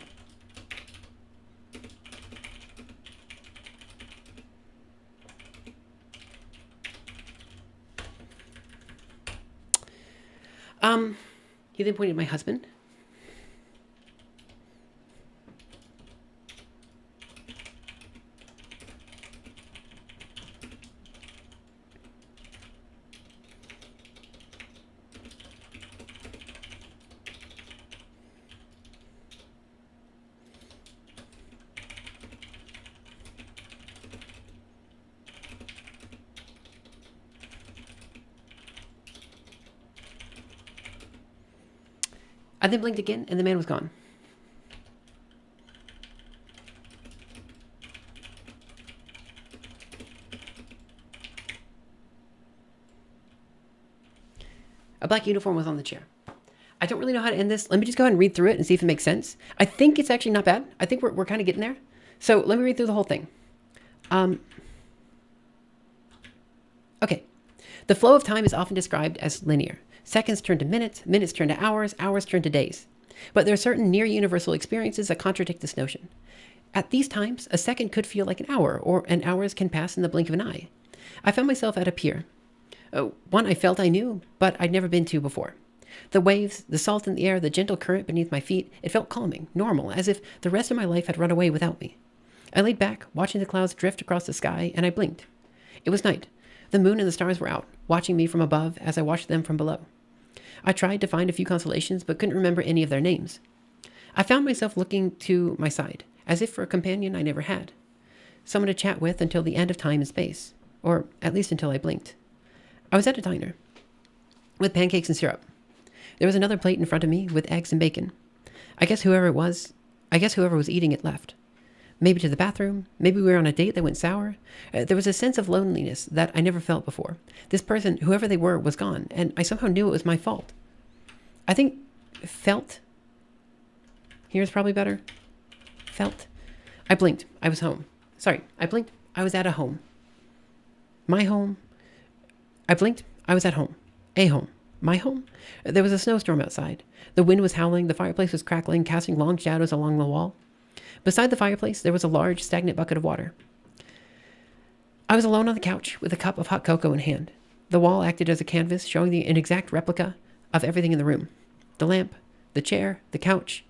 He then pointed at my husband. I then blinked again, and the man was gone. A black uniform was on the chair. I don't really know how to end this. Let me just go ahead and read through it and see if it makes sense. I think it's actually not bad. I think we're kind of getting there. So let me read through the whole thing. Okay. The flow of time is often described as linear. Seconds turn to minutes, minutes turn to hours, hours turn to days. But there are certain near-universal experiences that contradict this notion. At these times, a second could feel like an hour, and hours can pass in the blink of an eye. I found myself at a pier. One I felt I knew, but I'd never been to before. The waves, the salt in the air, the gentle current beneath my feet, it felt calming, normal, as if the rest of my life had run away without me. I laid back, watching the clouds drift across the sky, and I blinked. It was night. The moon and the stars were out, watching me from above as I watched them from below. I tried to find a few constellations, but couldn't remember any of their names. I found myself looking to my side, as if for a companion I never had. Someone to chat with until the end of time and space, or at least until I blinked. I was at a diner, with pancakes and syrup. There was another plate in front of me with eggs and bacon. I guess whoever was eating it left. Maybe to the bathroom, maybe we were on a date that went sour. There was a sense of loneliness that I never felt before. This person, whoever they were, was gone, and I somehow knew it was my fault. I think felt, here's probably better, felt. I blinked, I was home. I blinked, I was at a home. My home. I blinked, I was at home. A home. My home? There was a snowstorm outside. The wind was howling, the fireplace was crackling, casting long shadows along the wall. Beside the fireplace, there was a large, stagnant bucket of water. I was alone on the couch with a cup of hot cocoa in hand. The wall acted as a canvas, showing an exact replica of everything in the room. The lamp, the chair, the couch.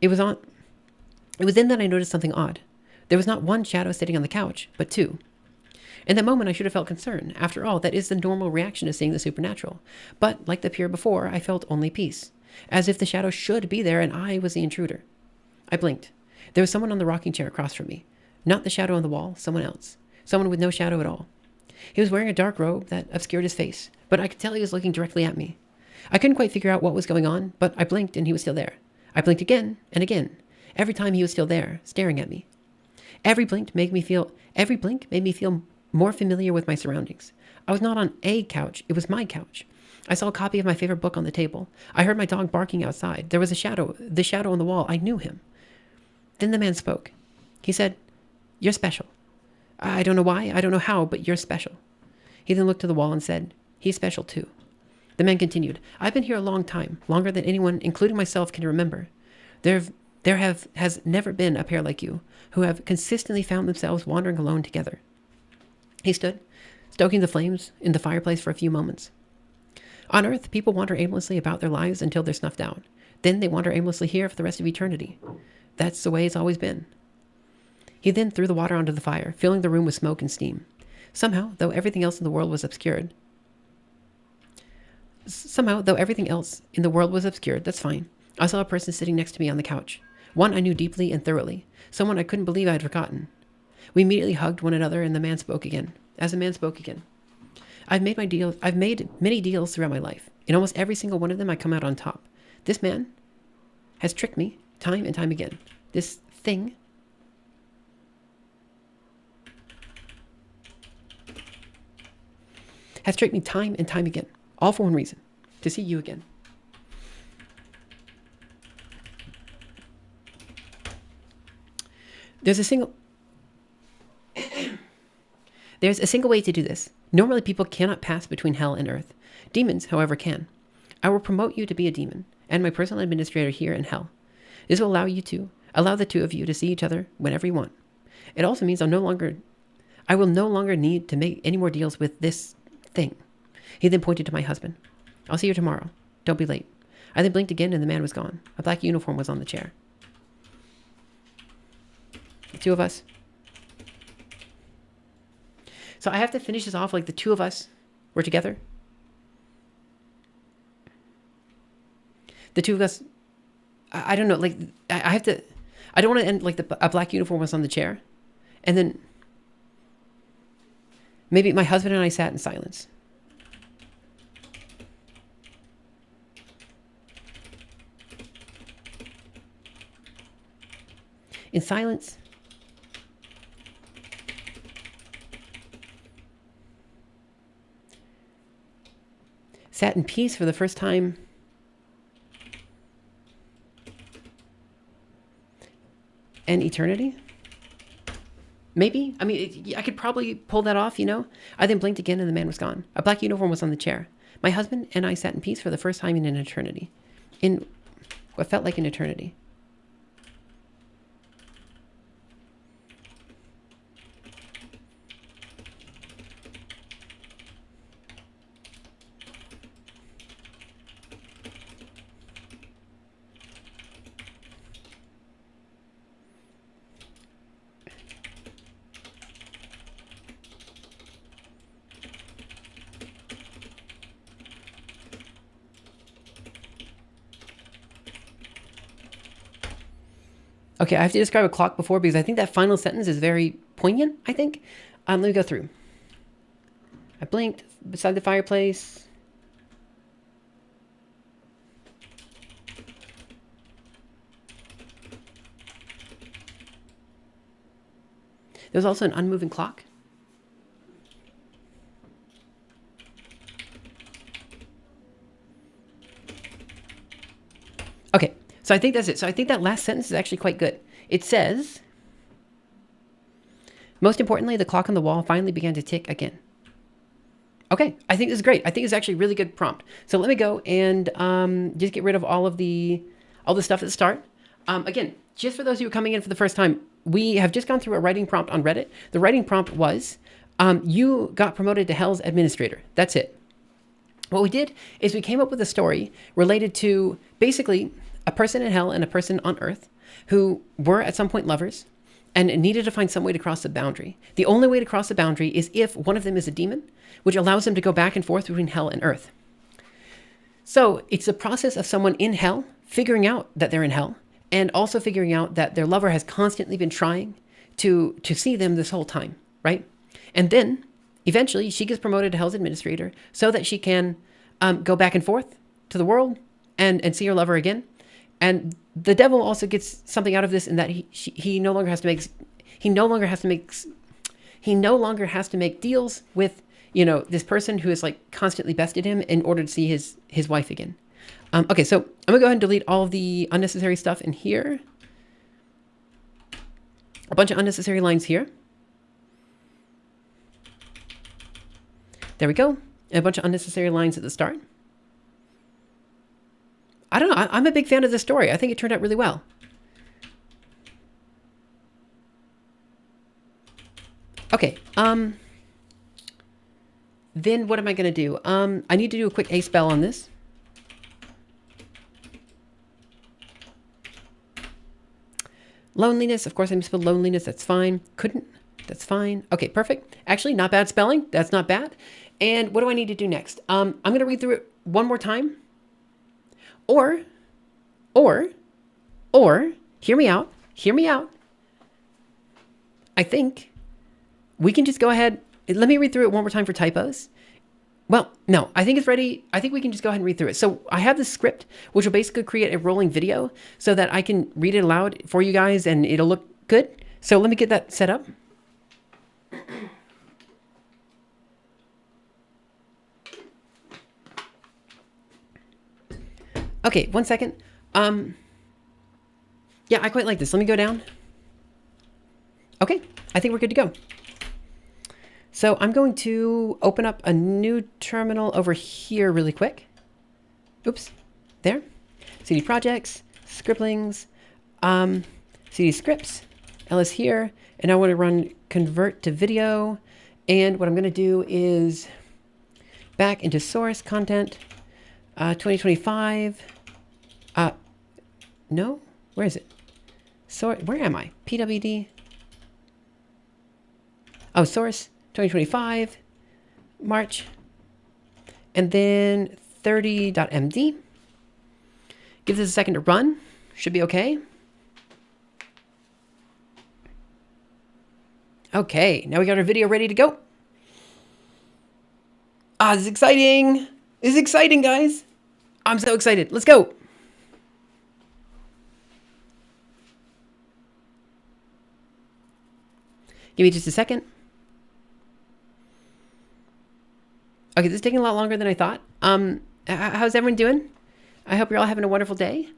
It was then that I noticed something odd. There was not one shadow sitting on the couch, but two. In that moment, I should have felt concern. After all, that is the normal reaction to seeing the supernatural. But, like the pier before, I felt only peace, as if the shadow should be there and I was the intruder. I blinked. There was someone on the rocking chair across from me. Not the shadow on the wall, someone else. Someone with no shadow at all. He was wearing a dark robe that obscured his face, but I could tell he was looking directly at me. I couldn't quite figure out what was going on, but I blinked and he was still there. I blinked again and again. Every time he was still there, staring at me. Every blink made me feel more familiar with my surroundings. I was not on a couch, it was my couch. I saw a copy of my favorite book on the table. I heard my dog barking outside. There was the shadow on the wall. I knew him. Then the man spoke. He said, "You're special. I don't know why, I don't know how, but you're special." He then looked to the wall and said, "He's special too." The man continued, "I've been here a long time, longer than anyone, including myself, can remember. Has never been a pair like you, who have consistently found themselves wandering alone together." He stood, stoking the flames in the fireplace for a few moments. On Earth, people wander aimlessly about their lives until they're snuffed out. Then they wander aimlessly here for the rest of eternity. That's the way it's always been. He then threw the water onto the fire, filling the room with smoke and steam. Somehow, though everything else in the world was obscured, that's fine. I saw a person sitting next to me on the couch. One I knew deeply and thoroughly. Someone I couldn't believe I had forgotten. We immediately hugged one another, and the man spoke again. As the man spoke again, I've made many deals throughout my life. In almost every single one of them, I come out on top. This man has tricked me time and time again. This thing has tricked me time and time again. All for one reason: to see you again. There's a single way to do this. Normally people cannot pass between hell and earth. Demons, however, can. I will promote you to be a demon, and my personal administrator here in hell. This will allow the two of you to see each other whenever you want. It also means I will no longer need to make any more deals with this thing. He then pointed to my husband. I'll see you tomorrow. Don't be late. I then blinked again, and the man was gone. A black uniform was on the chair. The two of us. So I have to finish this off like the two of us were together. The two of us, I don't know, like, I have to, I don't want to end like a black uniform was on the chair. And then maybe my husband and I sat in silence. In silence. Sat in peace for the first time in eternity. Maybe. I mean, I could probably pull that off, you know. I then blinked again and the man was gone. A black uniform was on the chair. My husband and I sat in peace for the first time in an eternity. In what felt like an eternity. Okay, I have to describe a clock before because I think that final sentence is very poignant, I think. Let me go through. I blinked beside the fireplace. There's also an unmoving clock. Okay, so I think that's it. So I think that last sentence is actually quite good. It says, most importantly, the clock on the wall finally began to tick again. Okay, I think this is great. I think it's actually a really good prompt. So let me go and just get rid of all the stuff at the start. Again, just for those of you coming in for the first time, we have just gone through a writing prompt on Reddit. The writing prompt was, you got promoted to Hell's administrator. That's it. What we did is we came up with a story related to basically a person in hell and a person on earth who were at some point lovers and needed to find some way to cross the boundary. The only way to cross the boundary is if one of them is a demon, which allows them to go back and forth between hell and earth. So it's the process of someone in hell figuring out that they're in hell and also figuring out that their lover has constantly been trying to see them this whole time, right? And then eventually she gets promoted to Hell's administrator so that she can go back and forth to the world and see her lover again. And the devil also gets something out of this in that he no longer has to make deals with, you know, this person who has like constantly bested him in order to see his wife again. Okay, so I'm gonna go ahead and delete all of the unnecessary stuff in here. A bunch of unnecessary lines here. There we go. And a bunch of unnecessary lines at the start. I don't know. I'm a big fan of this story. I think it turned out really well. Okay. Then what am I going to do? I need to do a quick A spell on this. Loneliness. Of course, I misspelled loneliness. That's fine. Couldn't. That's fine. Okay, perfect. Actually, not bad spelling. That's not bad. And what do I need to do next? I'm going to read through it one more time. Or, hear me out. I think we can just go ahead. Let me read through it one more time for typos. Well, no, I think it's ready. I think we can just go ahead and read through it. So I have this script, which will basically create a rolling video so that I can read it aloud for you guys and it'll look good. So let me get that set up. Okay, 1 second. Yeah, I quite like this. Let me go down. Okay, I think we're good to go. So I'm going to open up a new terminal over here really quick. Oops, there. CD projects, scriptlings, CD scripts, ls here, and I want to run convert to video. And what I'm going to do is back into source content, 2025. No, where is it? So where am I? PWD. Oh, source 2025, March, and then 30.md. Give this a second to run. Should be okay. Okay, now we got our video ready to go. Ah, this is exciting. This is exciting, guys. I'm so excited. Let's go. Give me just a second. Okay, this is taking a lot longer than I thought. How's everyone doing? I hope you're all having a wonderful day.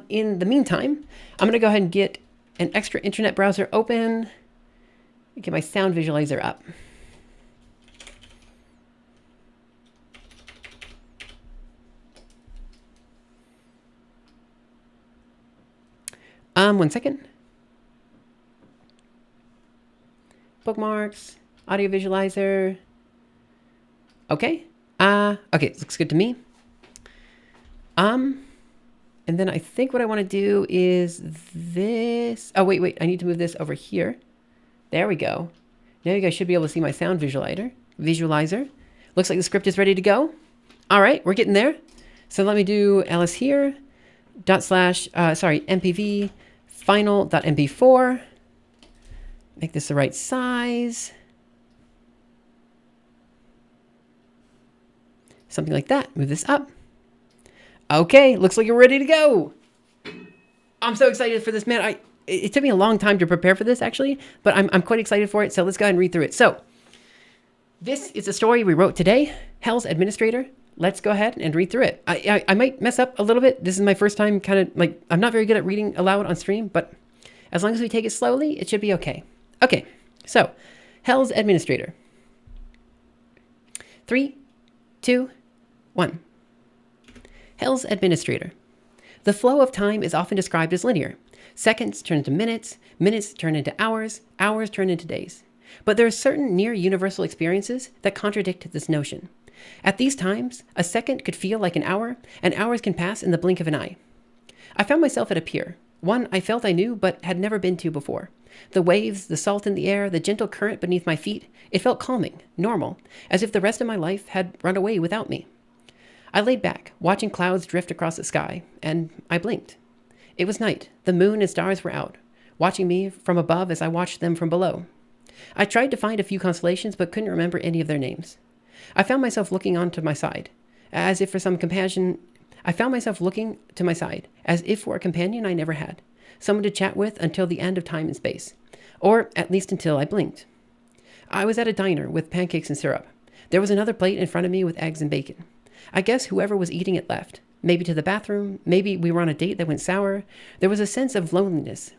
In the meantime, I'm going to go ahead and get an extra internet browser open. Get my sound visualizer up. One second. Bookmarks, audio visualizer. Okay. Okay, it looks good to me. And then I think what I want to do is this. Oh, wait, I need to move this over here. There we go. Now you guys should be able to see my sound visualizer. Looks like the script is ready to go. All right, we're getting there. So let me do ls here, mpv final.mp4. Make this the right size. Something like that. Move this up. Okay, looks like you're ready to go. I'm so excited for this, man. It took me a long time to prepare for this, actually, but I'm quite excited for it. So let's go ahead and read through it. So this is a story we wrote today, Hell's Administrator. Let's go ahead and read through it. I might mess up a little bit. This is my first time kind of like, I'm not very good at reading aloud on stream, but as long as we take it slowly, it should be okay. Okay, so Hell's Administrator. 3, 2, 1. Hell's Administrator. The flow of time is often described as linear. Seconds turn into minutes, minutes turn into hours, hours turn into days. But there are certain near universal experiences that contradict this notion. At these times, a second could feel like an hour, and hours can pass in the blink of an eye. I found myself at a pier, one I felt I knew but had never been to before. The waves, the salt in the air, the gentle current beneath my feet, it felt calming, normal, as if the rest of my life had run away without me. I laid back, watching clouds drift across the sky, and I blinked. It was night. The moon and stars were out, watching me from above as I watched them from below. I tried to find a few constellations, but couldn't remember any of their names. I found myself looking onto my side, as if for some companion. I found myself looking to my side, as if for a companion I never had, someone to chat with until the end of time and space, or at least until I blinked. I was at a diner with pancakes and syrup. There was another plate in front of me with eggs and bacon. I guess whoever was eating it left. Maybe to the bathroom. Maybe we were on a date that went sour. There was a sense of loneliness.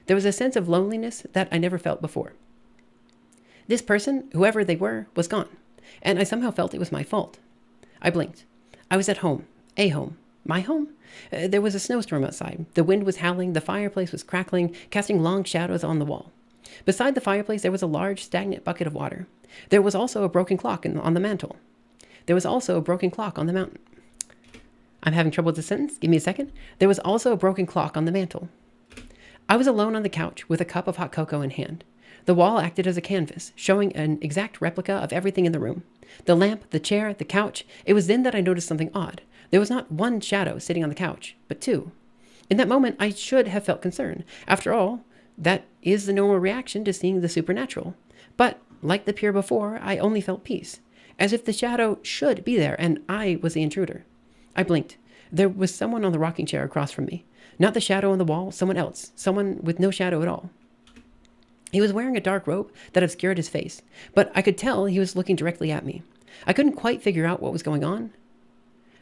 There was a sense of loneliness that I never felt before. This person, whoever they were, was gone, and I somehow felt it was my fault. I blinked. I was at home. A home. My home? There was a snowstorm outside. The wind was howling. The fireplace was crackling, casting long shadows on the wall. Beside the fireplace, there was a large, stagnant bucket of water. There was also a broken clock on the mantel. There was also a broken clock on the mountain. I'm having trouble with the sentence. Give me a second. There was also a broken clock on the mantel. I was alone on the couch with a cup of hot cocoa in hand. The wall acted as a canvas, showing an exact replica of everything in the room. The lamp, the chair, the couch. It was then that I noticed something odd. There was not one shadow sitting on the couch, but two. In that moment, I should have felt concern. After all, that is the normal reaction to seeing the supernatural. But like the pier before, I only felt peace, as if the shadow should be there and I was the intruder. I blinked. There was someone on the rocking chair across from me. Not the shadow on the wall, someone else. Someone with no shadow at all. He was wearing a dark robe that obscured his face, but I could tell he was looking directly at me. I couldn't quite figure out what was going on,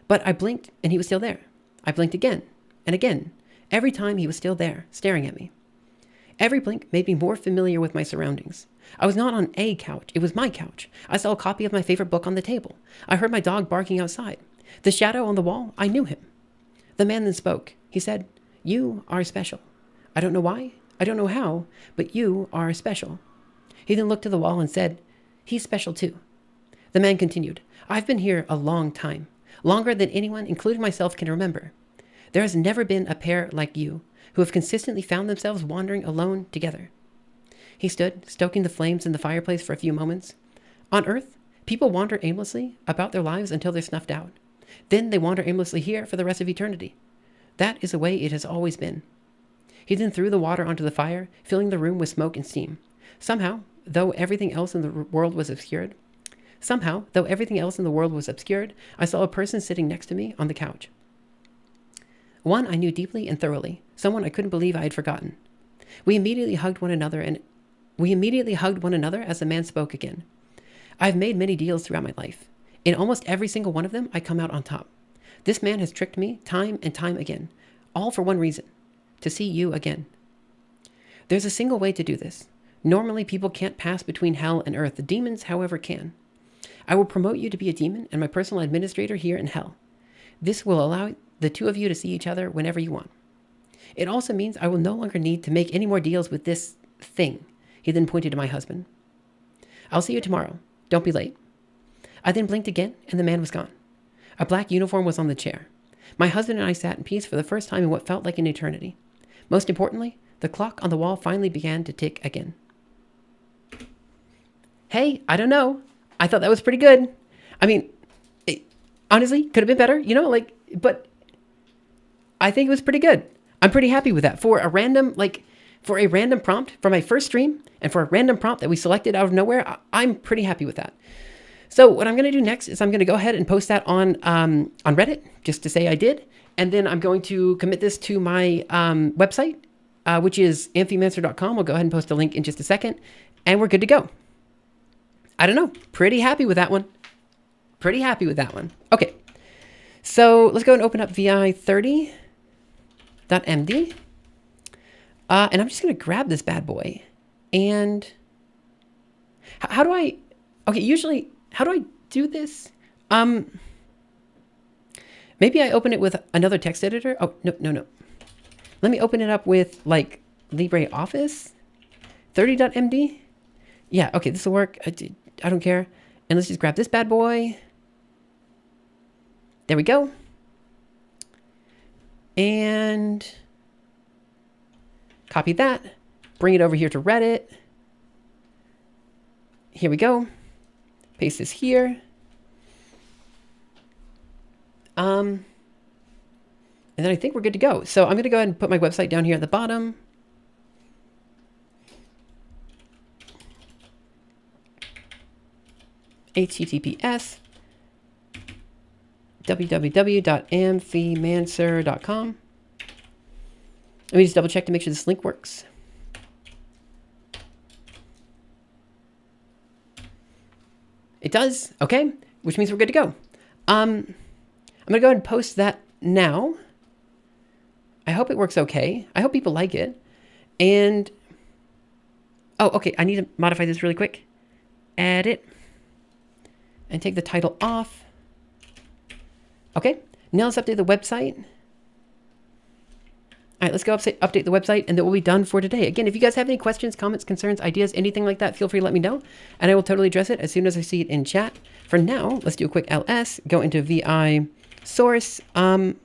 but I blinked and he was still there. I blinked again and again. Every time he was still there, staring at me. Every blink made me more familiar with my surroundings. I was not on a couch, it was my couch. I saw a copy of my favorite book on the table. I heard my dog barking outside. The shadow on the wall, I knew him. The man then spoke. He said, "You are special. I don't know why, I don't know how, but you are special." He then looked to the wall and said, "He's special too." The man continued, "I've been here a long time, longer than anyone, including myself, can remember. There has never been a pair like you, who have consistently found themselves wandering alone together." He stood, stoking the flames in the fireplace for a few moments. On Earth, people wander aimlessly about their lives until they're snuffed out. Then they wander aimlessly here for the rest of eternity. That is the way it has always been. He then threw the water onto the fire, filling the room with smoke and steam. Somehow, though everything else in the world was obscured, I saw a person sitting next to me on the couch. One I knew deeply and thoroughly, someone I couldn't believe I had forgotten. We immediately hugged one another as the man spoke again. I've made many deals throughout my life. In almost every single one of them, I come out on top. This man has tricked me time and time again, all for one reason: to see you again. There's a single way to do this. Normally, people can't pass between hell and earth. The demons, however, can. I will promote you to be a demon and my personal administrator here in hell. This will allow the two of you to see each other whenever you want. It also means I will no longer need to make any more deals with this thing." He then pointed to my husband. "I'll see you tomorrow. Don't be late." I then blinked again, and the man was gone. A black uniform was on the chair. My husband and I sat in peace for the first time in what felt like an eternity. Most importantly, the clock on the wall finally began to tick again. Hey, I don't know. I thought that was pretty good. I mean, honestly, could have been better, but I think it was pretty good. I'm pretty happy with that. For a random prompt for my first stream, and for a random prompt that we selected out of nowhere, I'm pretty happy with that. So what I'm going to do next is I'm going to go ahead and post that on Reddit, just to say I did. And then I'm going to commit this to my website, which is amphimancer.com. I'll go ahead and post a link in just a second, and we're good to go. I don't know. Pretty happy with that one. Okay. So let's go and open up vi30.md. And I'm just going to grab this bad boy. And how do I do this? Maybe I open it with another text editor. Oh, no. Let me open it up with LibreOffice 30.md. Yeah, okay, this will work. I don't care. And let's just grab this bad boy. There we go. And copy that. Bring it over here to Reddit. Here we go. Paste this here. And then I think we're good to go. So I'm going to go ahead and put my website down here at the bottom. https www.amphimancer.com. Let me just double check to make sure this link works. It does. Okay, which means we're good to go. I'm going to go ahead and post that now. I hope it works okay. I hope people like it. And, oh, okay, I need to modify this really quick. Edit. And take the title off. Okay, now let's update the website. All right, let's go update the website, and then we'll be done for today. Again, if you guys have any questions, comments, concerns, ideas, anything like that, feel free to let me know, and I will totally address it as soon as I see it in chat. For now, let's do a quick ls, go into vi source, make.jl.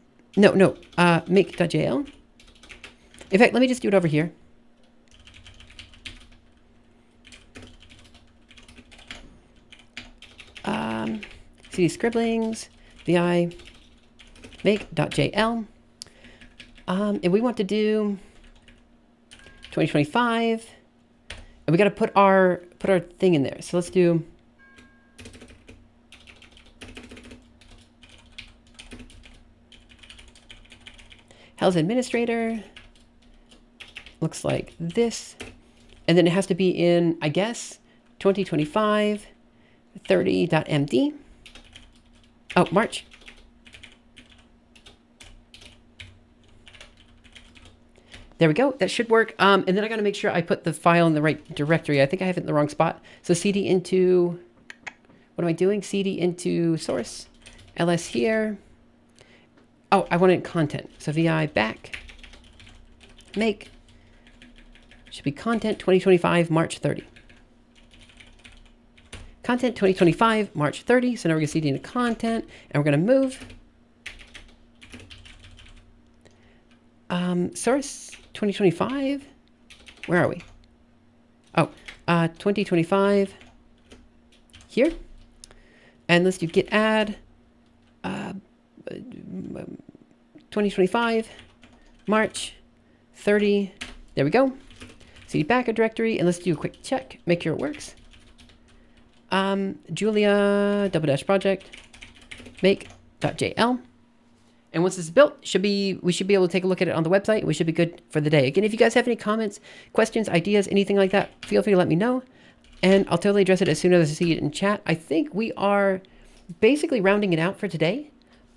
In fact, let me just do it over here. CD scribblings, vi make.jl. And we want to do 2025 And we got to put our thing in there. So let's do Hell's Administrator. Looks like this. And then it has to be in, I guess, 2025 30.md. Oh, March. There we go. That should work. And then I got to make sure I put the file in the right directory. I think I have it in the wrong spot. So cd into, what am I doing? Cd into source, ls here. Oh, I want it in content. So vi back, make, should be content 2025 March 30. Content 2025 March 30. So now we're going to cd into content and we're going to move. Source 2025. Where are we? Oh, 2025 here. And let's do git add 2025 March 30. There we go. CD backup directory, and let's do a quick check, make sure it works. Julia -- project make.jl. And once this is built, we should be able to take a look at it on the website. We should be good for the day. Again, if you guys have any comments, questions, ideas, anything like that, feel free to let me know. And I'll totally address it as soon as I see it in chat. I think we are basically rounding it out for today.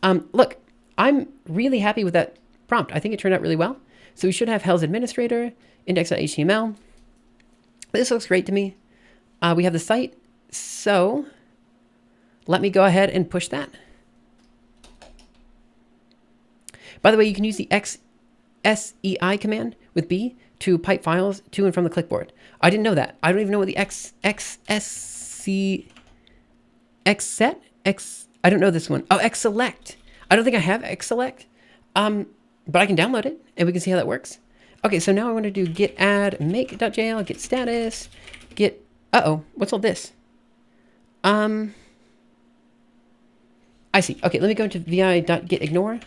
Look, I'm really happy with that prompt. I think it turned out really well. So we should have Hell's Administrator, index.html. This looks great to me. We have the site. So let me go ahead and push that. By the way, you can use the XSEI command with B to pipe files to and from the clipboard. I didn't know that. I don't even know what the I don't know this one. Oh, xselect. I don't think I have xselect. But I can download it and we can see how that works. Okay, so now I want to do git add make.jl, git status, git, what's all this? I see. Okay, let me go into vi.gitignore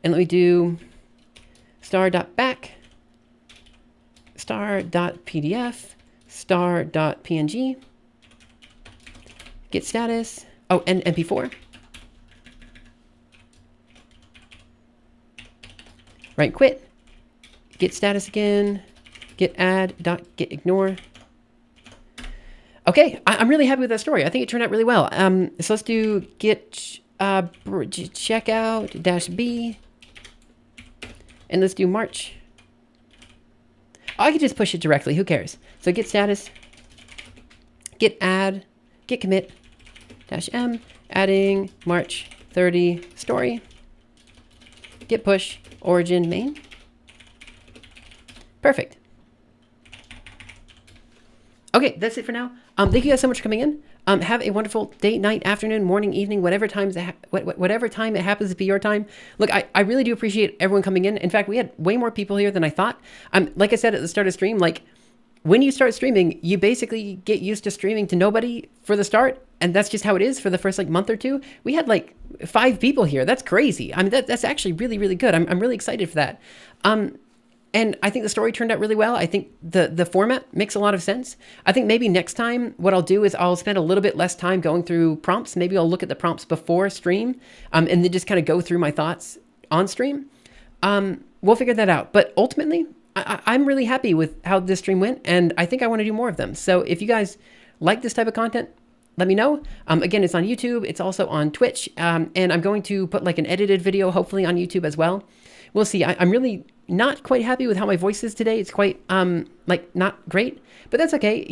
and let me do star.back, star.pdf, star.png, git status, and mp4. Right, quit, git status again, git add.gitignore. Okay, I'm really happy with that story. I think it turned out really well. So let's do git checkout -b, and let's do March. I could just push it directly. Who cares? So git status, git add, git commit -m, adding March 30 story, git push origin main. Perfect. Okay, that's it for now. Thank you guys so much for coming in. Have a wonderful day, night, afternoon, morning, evening, whatever time it happens to be your time. Look, I really do appreciate everyone coming in. In fact, we had way more people here than I thought. Like I said at the start of stream, like when you start streaming, you basically get used to streaming to nobody for the start. And that's just how it is for the first month or two. We had 5 people here. That's crazy. I mean, that's actually really, really good. I'm really excited for that. And I think the story turned out really well. I think the format makes a lot of sense. I think maybe next time what I'll do is I'll spend a little bit less time going through prompts. Maybe I'll look at the prompts before stream and then just kind of go through my thoughts on stream. We'll figure that out. But ultimately, I'm really happy with how this stream went, and I think I want to do more of them. So if you guys like this type of content, let me know. Again, it's on YouTube. It's also on Twitch. And I'm going to put an edited video, hopefully on YouTube as well. We'll see. I'm really not quite happy with how my voice is today. It's quite, not great, but that's okay.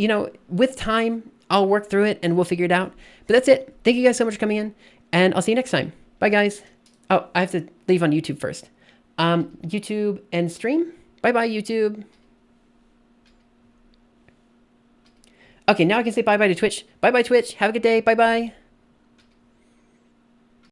With time, I'll work through it and we'll figure it out. But that's it. Thank you guys so much for coming in, and I'll see you next time. Bye, guys. Oh, I have to leave on YouTube first. YouTube and stream. Bye-bye, YouTube. Okay, now I can say bye-bye to Twitch. Bye-bye, Twitch. Have a good day. Bye-bye.